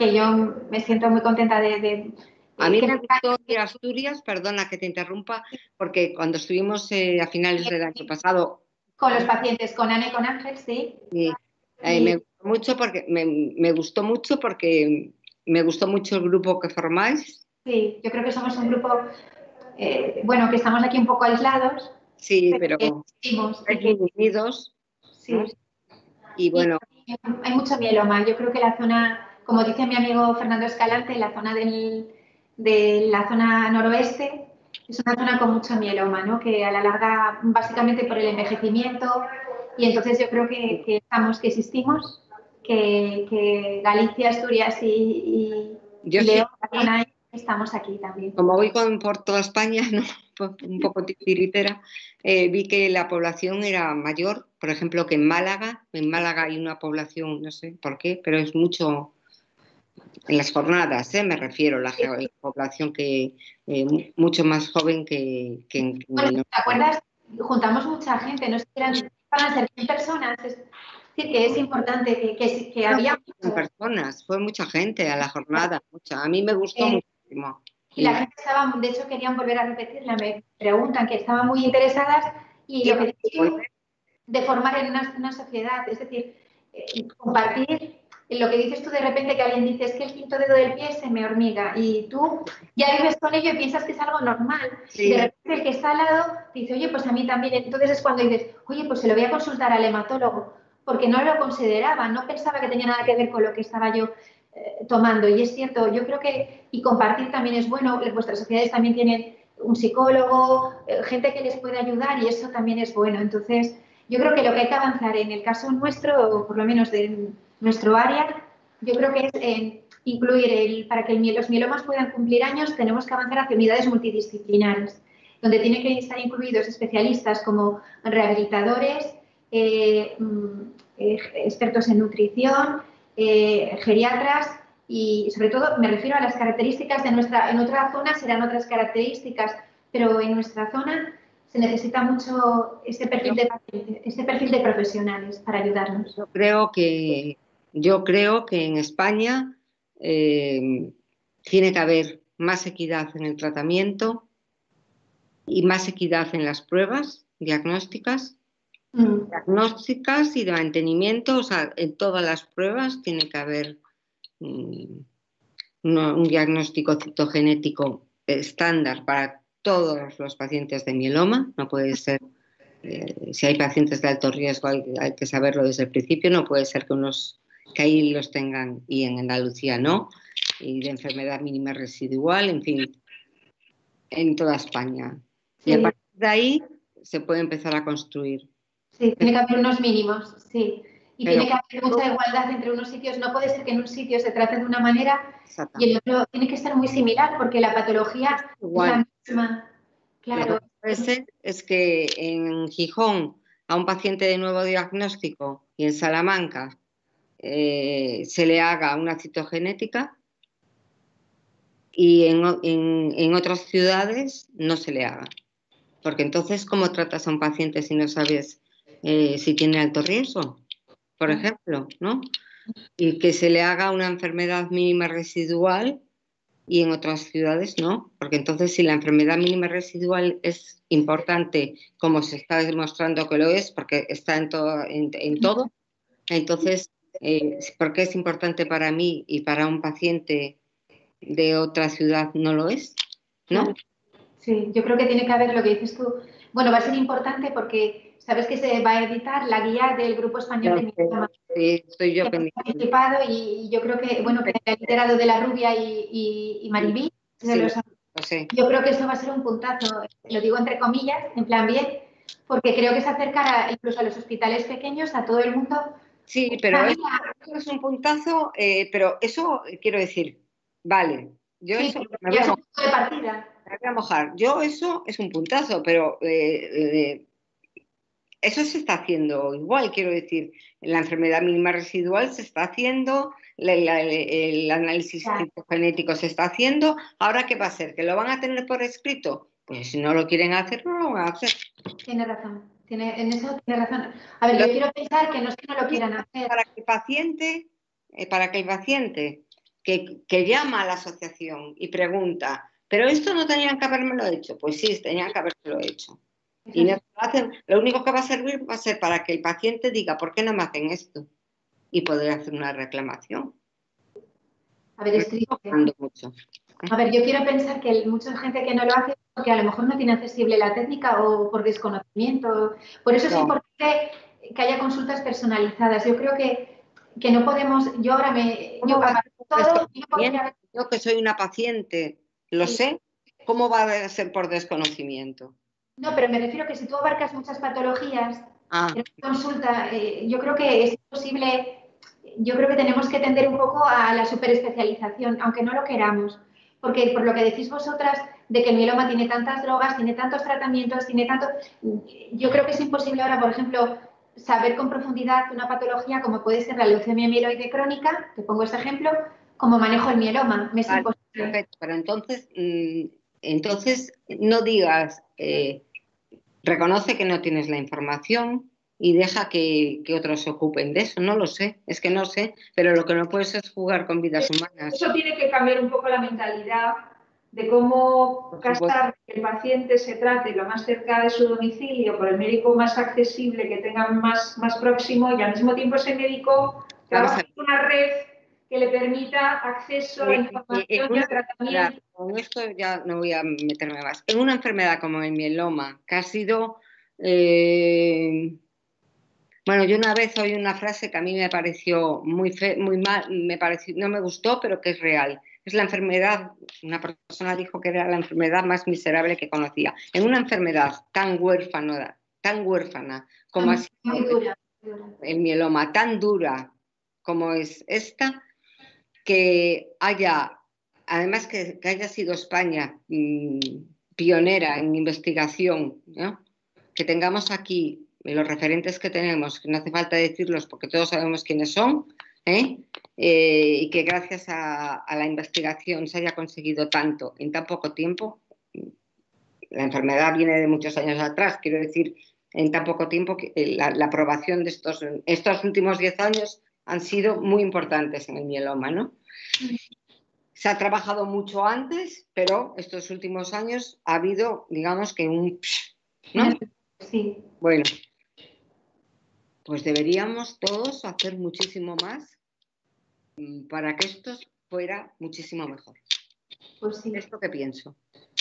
Speaker 3: yo me siento muy contenta de
Speaker 1: a mí me gustó ir a Asturias, perdona que te interrumpa, porque cuando estuvimos a finales del año pasado...
Speaker 3: Con los pacientes, con Ana y con Ángel, sí.
Speaker 1: Me gustó mucho porque me gustó mucho el grupo que formáis.
Speaker 3: Sí, yo creo que somos un grupo, que estamos aquí un poco aislados.
Speaker 1: Sí, pero muy unidos.
Speaker 3: Sí.
Speaker 1: ¿No? Y bueno...
Speaker 3: hay mucho mieloma. Yo creo que la zona, como dice mi amigo Fernando Escalante, la zona de la zona noroeste es una zona con mucho mieloma, ¿no? Que a la larga, básicamente por el envejecimiento, y entonces yo creo que existimos, que Galicia, Asturias y León, estamos aquí también.
Speaker 1: Como voy por toda España, ¿no? Un poco tiritera, vi que la población era mayor, por ejemplo, que en Málaga. En Málaga hay una población, no sé por qué, pero es mucho... En las jornadas, me refiero, la población que mucho más joven que
Speaker 3: bueno, ¿te acuerdas? Juntamos mucha gente, no sé si van a ser 100 personas, es decir, que es importante que había...
Speaker 1: personas, fue mucha gente a la jornada, mucha. A mí me gustó muchísimo.
Speaker 3: Y la gente estaba, de hecho querían volver a repetirla, me preguntan que estaban muy interesadas y lo que dices de formar en una sociedad, es decir, compartir. Lo que dices tú de repente que alguien dice es que el quinto dedo del pie se me hormiga y tú ya vives con ello y piensas que es algo normal. Sí. De repente el que está al lado dice, oye, pues a mí también. Entonces es cuando dices, oye, pues se lo voy a consultar al hematólogo porque no lo consideraba, no pensaba que tenía nada que ver con lo que estaba yo tomando. Y es cierto, yo creo que, y compartir también es bueno, vuestras sociedades también tienen un psicólogo, gente que les puede ayudar y eso también es bueno. Entonces, yo creo que lo que hay que avanzar en el caso nuestro, o por lo menos de nuestro área, yo creo que es incluir, para que los mielomas puedan cumplir años, tenemos que avanzar hacia unidades multidisciplinares, donde tienen que estar incluidos especialistas como rehabilitadores, expertos en nutrición, geriatras y sobre todo me refiero a las características de en otra zona serán otras características, pero en nuestra zona se necesita mucho este perfil de profesionales para ayudarnos.
Speaker 1: Yo creo que en España tiene que haber más equidad en el tratamiento y más equidad en las pruebas diagnósticas y de mantenimiento. O sea, en todas las pruebas tiene que haber un diagnóstico citogenético estándar para todos los pacientes de mieloma. No puede ser, si hay pacientes de alto riesgo hay que saberlo desde el principio, no puede ser que ahí los tengan y en Andalucía no, y de enfermedad mínima residual, en fin, en toda España. Sí. Y a partir de ahí se puede empezar a construir.
Speaker 3: Sí, tiene que haber unos mínimos, sí. Y tiene que haber mucha igualdad entre unos sitios. No puede ser que en un sitio se trate de una manera y el otro tiene que ser muy similar porque la patología es la misma. Claro.
Speaker 1: Lo que puede ser es que en Gijón a un paciente de nuevo diagnóstico y en Salamanca se le haga una citogenética y en otras ciudades no se le haga. Porque entonces, ¿cómo tratas a un paciente si no sabes si tiene alto riesgo? Por ejemplo, ¿no? Y que se le haga una enfermedad mínima residual y en otras ciudades no. Porque entonces, si la enfermedad mínima residual es importante, como se está demostrando que lo es, porque está en todo, entonces, ¿por qué es importante para mí y para un paciente de otra ciudad no lo es? ¿No?
Speaker 3: Claro. Sí, yo creo que tiene que haber lo que dices tú. Bueno, va a ser importante porque sabes que se va a editar la guía del Grupo Español de Mieloma.
Speaker 1: Sí, estoy yo
Speaker 3: pendiente. He participado y yo creo que, bueno, que ha liderado de la Rubia y Maribí. Sí. Yo creo que eso va a ser un puntazo, lo digo entre comillas, en plan bien, porque creo que se acercará incluso a los hospitales pequeños, a todo el mundo.
Speaker 1: Sí, pero eso es un puntazo, pero eso quiero decir, vale, yo
Speaker 3: sí,
Speaker 1: eso
Speaker 3: me voy a mojar. De partida.
Speaker 1: Me voy a mojar. Yo eso es un puntazo, pero eso se está haciendo igual, quiero decir, la enfermedad mínima residual se está haciendo, el análisis genético se está haciendo. ¿Ahora qué va a ser? ¿Que lo van a tener por escrito? Pues si no lo quieren hacer, no lo van a hacer.
Speaker 3: Tiene razón, en eso tiene razón. A ver, yo quiero pensar que no es que no lo quieran hacer.
Speaker 1: Para que el paciente que llama a la asociación y pregunta, ¿pero esto no tenían que habérmelo hecho? Pues sí, tenían que habérselo hecho. Y no lo hacen, lo único que va a servir va a ser para que el paciente diga, ¿por qué no me hacen esto? Y poder hacer una reclamación.
Speaker 3: A ver, es triste. A ver, yo quiero pensar que mucha gente que no lo hace porque a lo mejor no tiene accesible la técnica o por desconocimiento. Por eso es importante que haya consultas personalizadas. Yo creo que no podemos, yo ahora me...
Speaker 1: Yo que soy una paciente, lo sé, ¿cómo va a ser por desconocimiento?
Speaker 3: No, pero me refiero que si tú abarcas muchas patologías en consulta, yo creo que es imposible, yo creo que tenemos que tender un poco a la superespecialización, aunque no lo queramos, porque por lo que decís vosotras, de que el mieloma tiene tantas drogas, tiene tantos tratamientos, tiene tanto... Yo creo que es imposible ahora, por ejemplo, saber con profundidad una patología como puede ser la leucemia mieloide crónica, te pongo este ejemplo, como manejo el mieloma. Me es imposible.
Speaker 1: Perfecto, pero entonces no digas, reconoce que no tienes la información y deja que otros se ocupen de eso. No lo sé, es que no sé, pero lo que no puedes es jugar con vidas humanas.
Speaker 2: Eso tiene que cambiar un poco la mentalidad de cómo casar que el paciente se trate lo más cerca de su domicilio por el médico más accesible, que tenga más próximo, y al mismo tiempo ese médico trabaja en una red que le permita acceso a la información y al tratamiento.
Speaker 1: Con esto ya no voy a meterme más. En una enfermedad como el mieloma, que ha sido Bueno, yo una vez oí una frase que a mí me pareció muy mal, no me gustó, pero que es real. Es la enfermedad, una persona dijo que era la enfermedad más miserable que conocía. En una enfermedad tan huérfana como ha
Speaker 3: Muy
Speaker 1: sido
Speaker 3: dura, muy dura.
Speaker 1: el mieloma, tan dura como es esta, que haya, además que haya sido España pionera en investigación, ¿no? Que tengamos aquí los referentes que tenemos, que no hace falta decirlos porque todos sabemos quiénes son, ¿eh? Y que gracias a la investigación se haya conseguido tanto en tan poco tiempo. La enfermedad viene de muchos años atrás, quiero decir, en tan poco tiempo que la aprobación de estos últimos 10 años han sido muy importantes en el mieloma, ¿no? Se ha trabajado mucho antes, pero estos últimos años ha habido, digamos que ¿no?
Speaker 3: Sí.
Speaker 1: Bueno, pues deberíamos todos hacer muchísimo más para que esto fuera muchísimo mejor.
Speaker 3: Pues sí.
Speaker 1: Es lo que pienso,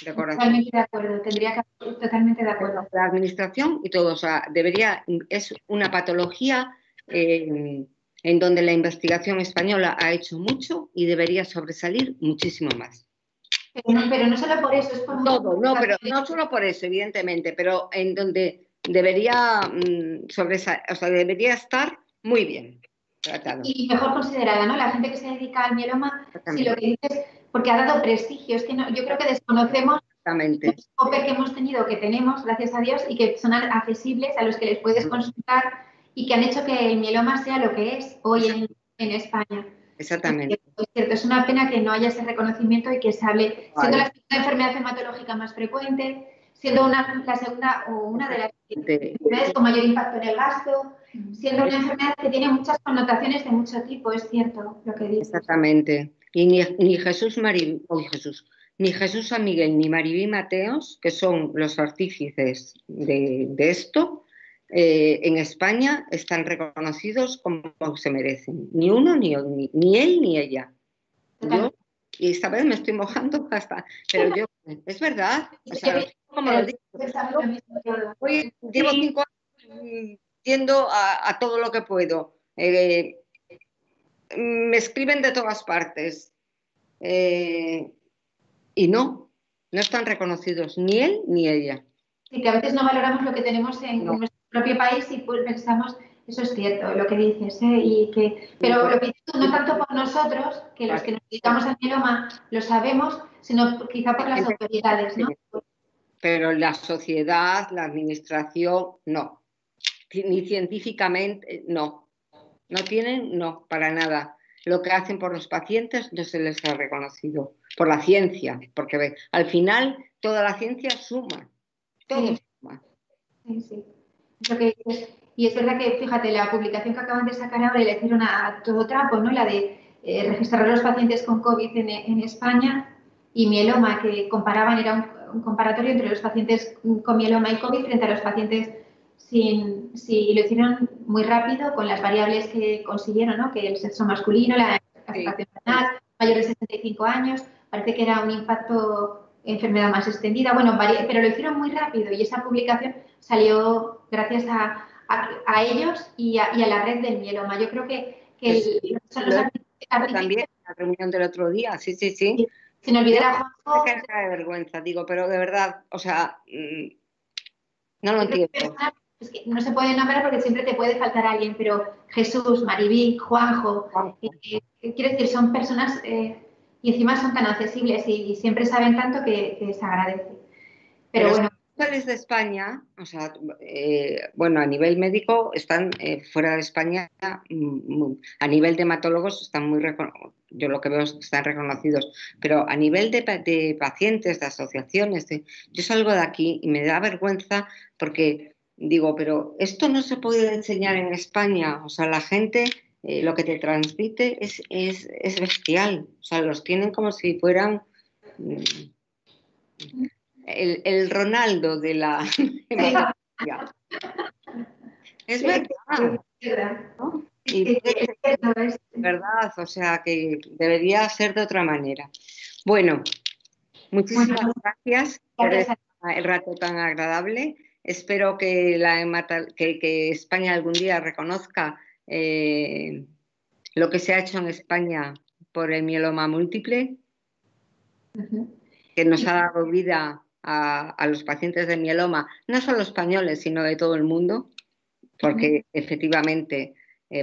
Speaker 1: de corazón.
Speaker 3: Totalmente de acuerdo, totalmente de acuerdo.
Speaker 1: La administración y todo, o sea, es una patología en donde la investigación española ha hecho mucho y debería sobresalir muchísimo más.
Speaker 3: Pero no solo por eso, es por
Speaker 1: Todo, no, pero no solo por eso, evidentemente, pero en donde debería o sea, debería estar muy bien tratado.
Speaker 3: Y mejor considerada, ¿no? La gente que se dedica al mieloma, si lo que dices, porque ha dado prestigio, es que no, yo creo que desconocemos los COPE que hemos tenido, que tenemos, gracias a Dios, y que son accesibles, a los que les puedes consultar y que han hecho que el mieloma sea lo que es hoy en España.
Speaker 1: Exactamente.
Speaker 3: Es cierto, es una pena que no haya ese reconocimiento y que se hable, siendo la segunda enfermedad hematológica más frecuente, siendo la segunda o una de las enfermedades con mayor impacto en el gasto, siendo una enfermedad que tiene muchas connotaciones de mucho tipo, es cierto lo que dices.
Speaker 1: Exactamente. Y ni Jesús ni Jesús San Miguel ni Maribí Mateos, que son los artífices de esto, en España están reconocidos como se merecen. Ni uno, ni él, ni ella. Yo, y esta vez me estoy mojando hasta, pero yo, es verdad, o sea, como lo digo, hoy llevo 5 años yendo a todo lo que puedo. Me escriben de todas partes y no están reconocidos ni él ni ella.
Speaker 3: Sí, que a veces no valoramos lo que tenemos en nuestro propio país y pues pensamos, eso es cierto, lo que dices, pero lo que dices tú, no tanto por nosotros, que los que nos dedicamos al mieloma lo sabemos, sino quizá por las autoridades, ¿no?
Speaker 1: Pero la sociedad, la administración, no. Ni científicamente, no. No tienen, no, para nada. Lo que hacen por los pacientes no se les ha reconocido. Por la ciencia, porque al final toda la ciencia suma. Todo suma.
Speaker 3: Sí, sí. Es lo que dices. Y es verdad que, fíjate, la publicación que acaban de sacar ahora le hicieron a todo trapo, ¿no? La de registrar a los pacientes con COVID en España y mieloma, que comparaban, era un comparatorio entre los pacientes con mieloma y COVID frente a los pacientes sin, y lo hicieron muy rápido con las variables que consiguieron, ¿no? Que el sexo masculino, la aceptación renal, mayores de 65 años, parece que era un impacto enfermedad más extendida, bueno, pero lo hicieron muy rápido y esa publicación salió gracias a ellos y a la red del mieloma. Yo creo que son los
Speaker 1: también la reunión del otro día, sí.
Speaker 3: Sin olvidar a Juanjo.
Speaker 1: Me cae de vergüenza, digo, pero de verdad, o sea, no lo entiendo.
Speaker 3: Es que no se puede nombrar porque siempre te puede faltar alguien, pero Jesús, Maribí, Juanjo, quiero decir, son personas y encima son tan accesibles y siempre saben tanto que se agradece. Pero bueno.
Speaker 1: Los de España, o sea, bueno, a nivel médico están fuera de España, a nivel de hematólogos están yo lo que veo es que están reconocidos, pero a nivel de pacientes, de asociaciones, yo salgo de aquí y me da vergüenza porque digo, pero esto no se puede enseñar en España, o sea, la gente lo que te transmite es bestial, o sea, los tienen como si fueran... El Ronaldo de la hematología. Es verdad. ¿No? Y es verdad, o sea que debería ser de otra manera. Bueno, muchísimas gracias por el rato tan agradable. Espero que, que España algún día reconozca lo que se ha hecho en España por el mieloma múltiple, que nos ha dado vida a los pacientes de mieloma, no solo españoles, sino de todo el mundo, porque efectivamente,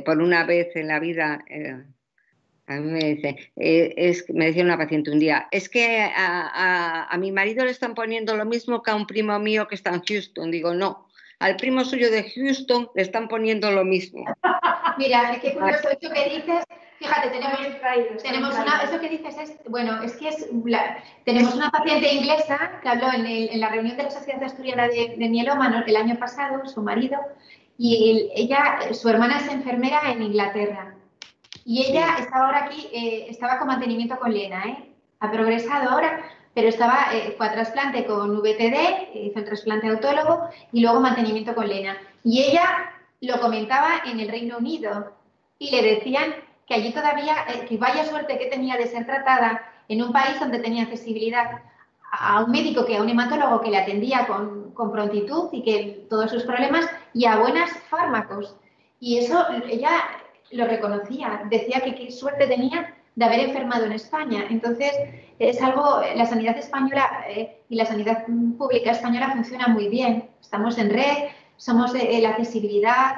Speaker 1: por una vez en la vida, a mí me decía una paciente un día, es que a mi marido le están poniendo lo mismo que a un primo mío que está en Houston. Digo, no, al primo suyo de Houston le están poniendo lo mismo.
Speaker 3: Mira, qué curioso eso que dices. Fíjate, tenemos una, eso que dices es, bueno, es que tenemos una paciente inglesa que habló en la reunión de la Sociedad Asturiana de Mieloma el año pasado, su marido, y su hermana es enfermera en Inglaterra. Y ella está ahora aquí, estaba con mantenimiento con Lena, ha progresado ahora, pero fue a trasplante con VTD, hizo el trasplante autólogo y luego mantenimiento con Lena. Y ella lo comentaba en el Reino Unido y le decían que allí todavía, que vaya suerte que tenía de ser tratada en un país donde tenía accesibilidad a un médico, a un hematólogo que le atendía con prontitud y que todos sus problemas, y a buenos fármacos. Y eso ella lo reconocía, decía que qué suerte tenía de haber enfermado en España. Entonces, es algo, la sanidad española y la sanidad pública española funciona muy bien. Estamos en red, somos de la accesibilidad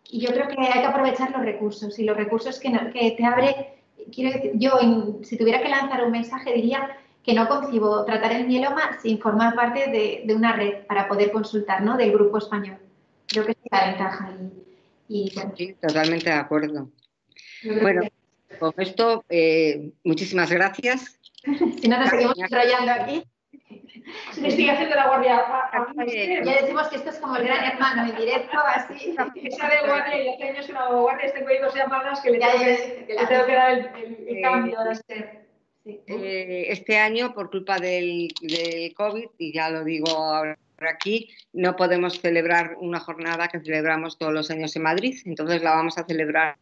Speaker 3: y yo creo que hay que aprovechar los recursos y los recursos que te abre. Quiero decir, si tuviera que lanzar un mensaje, diría que no concibo tratar el mieloma sin formar parte de una red para poder consultar, ¿no?, del grupo español. Creo que es la ventaja.
Speaker 1: Sí, totalmente de acuerdo. Bueno, con esto, muchísimas gracias.
Speaker 3: Si no, nos seguimos enrollando aquí.
Speaker 2: Le estoy haciendo la guardia.
Speaker 3: Ya decimos que esto es como el gran hermano, en directo, así.
Speaker 2: Esa de guardia, y hace años que no hago guardias, tengo ahí 2 llamadas que le tengo que dar el cambio de ser.
Speaker 1: Sí. Este año, por culpa del COVID, y ya lo digo ahora aquí, no podemos celebrar una jornada que celebramos todos los años en Madrid, entonces la vamos a celebrar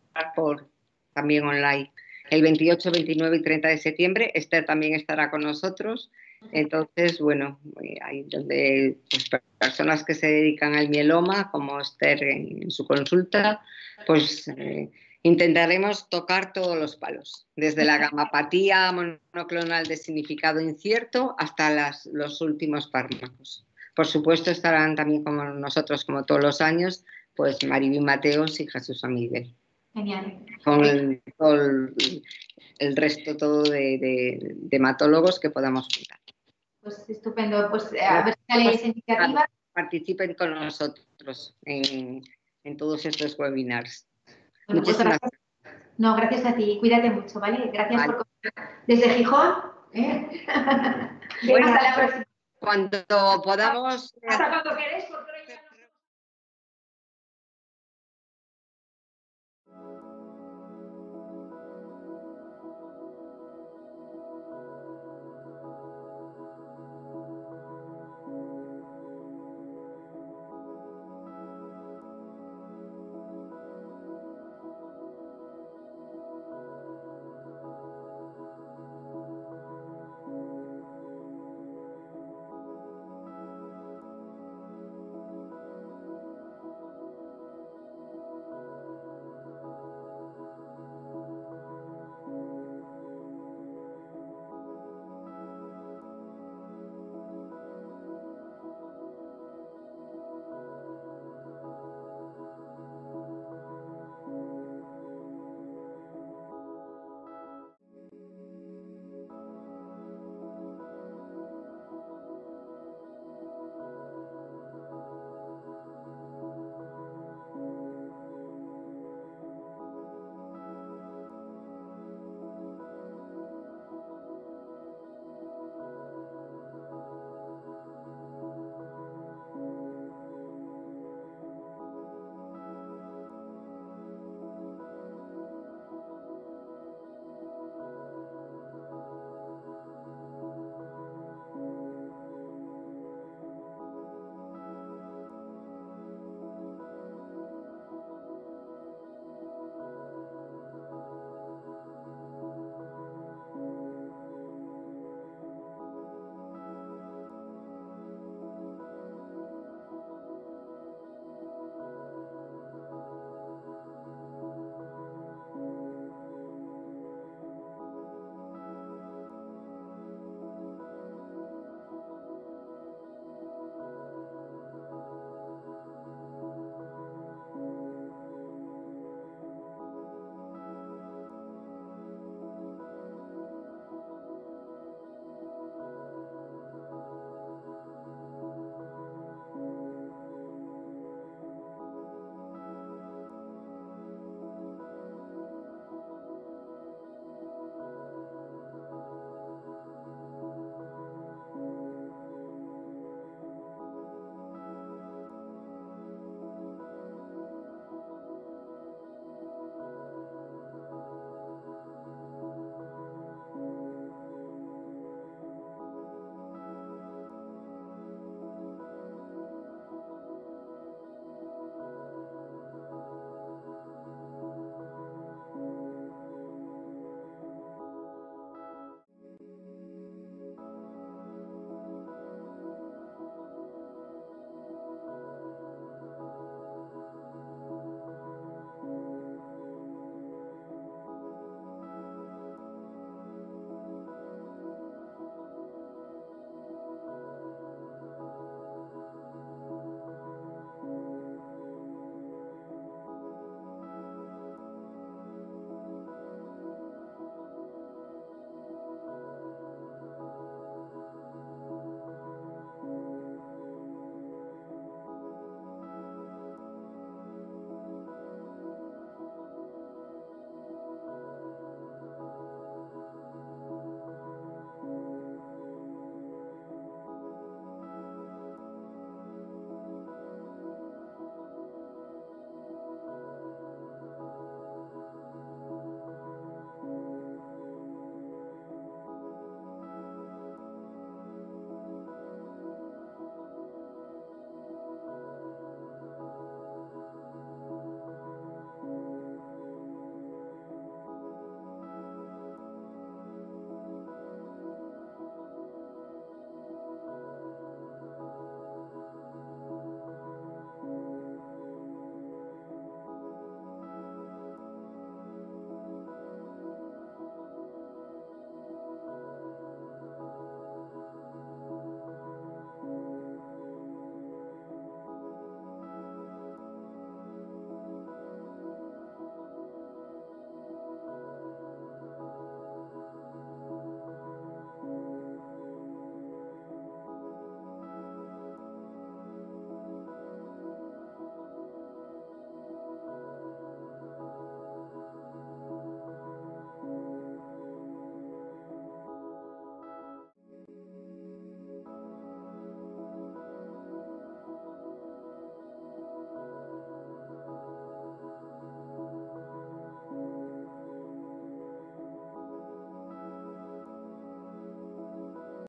Speaker 1: también online. El 28, 29 y 30 de septiembre, Esther también estará con nosotros. Entonces, bueno, hay donde pues, personas que se dedican al mieloma, como Esther en su consulta, pues intentaremos tocar todos los palos, desde la gamapatía monoclonal de significado incierto hasta los últimos fármacos. Por supuesto, estarán también con nosotros, como todos los años, pues Maribí Mateos y Jesús San Miguel.
Speaker 3: Genial.
Speaker 1: Con todo el resto todo de hematólogos que podamos juntar.
Speaker 3: Pues estupendo. Pues a ver si sale esa iniciativa.
Speaker 1: Participen con nosotros en todos estos webinars.
Speaker 3: Bueno,
Speaker 1: muchísimas gracias.
Speaker 3: No, gracias a ti. Cuídate mucho, ¿vale? Gracias por desde Gijón.
Speaker 1: Bueno, hasta la próxima. Cuando podamos.
Speaker 2: ¿Hasta cuándo quieres?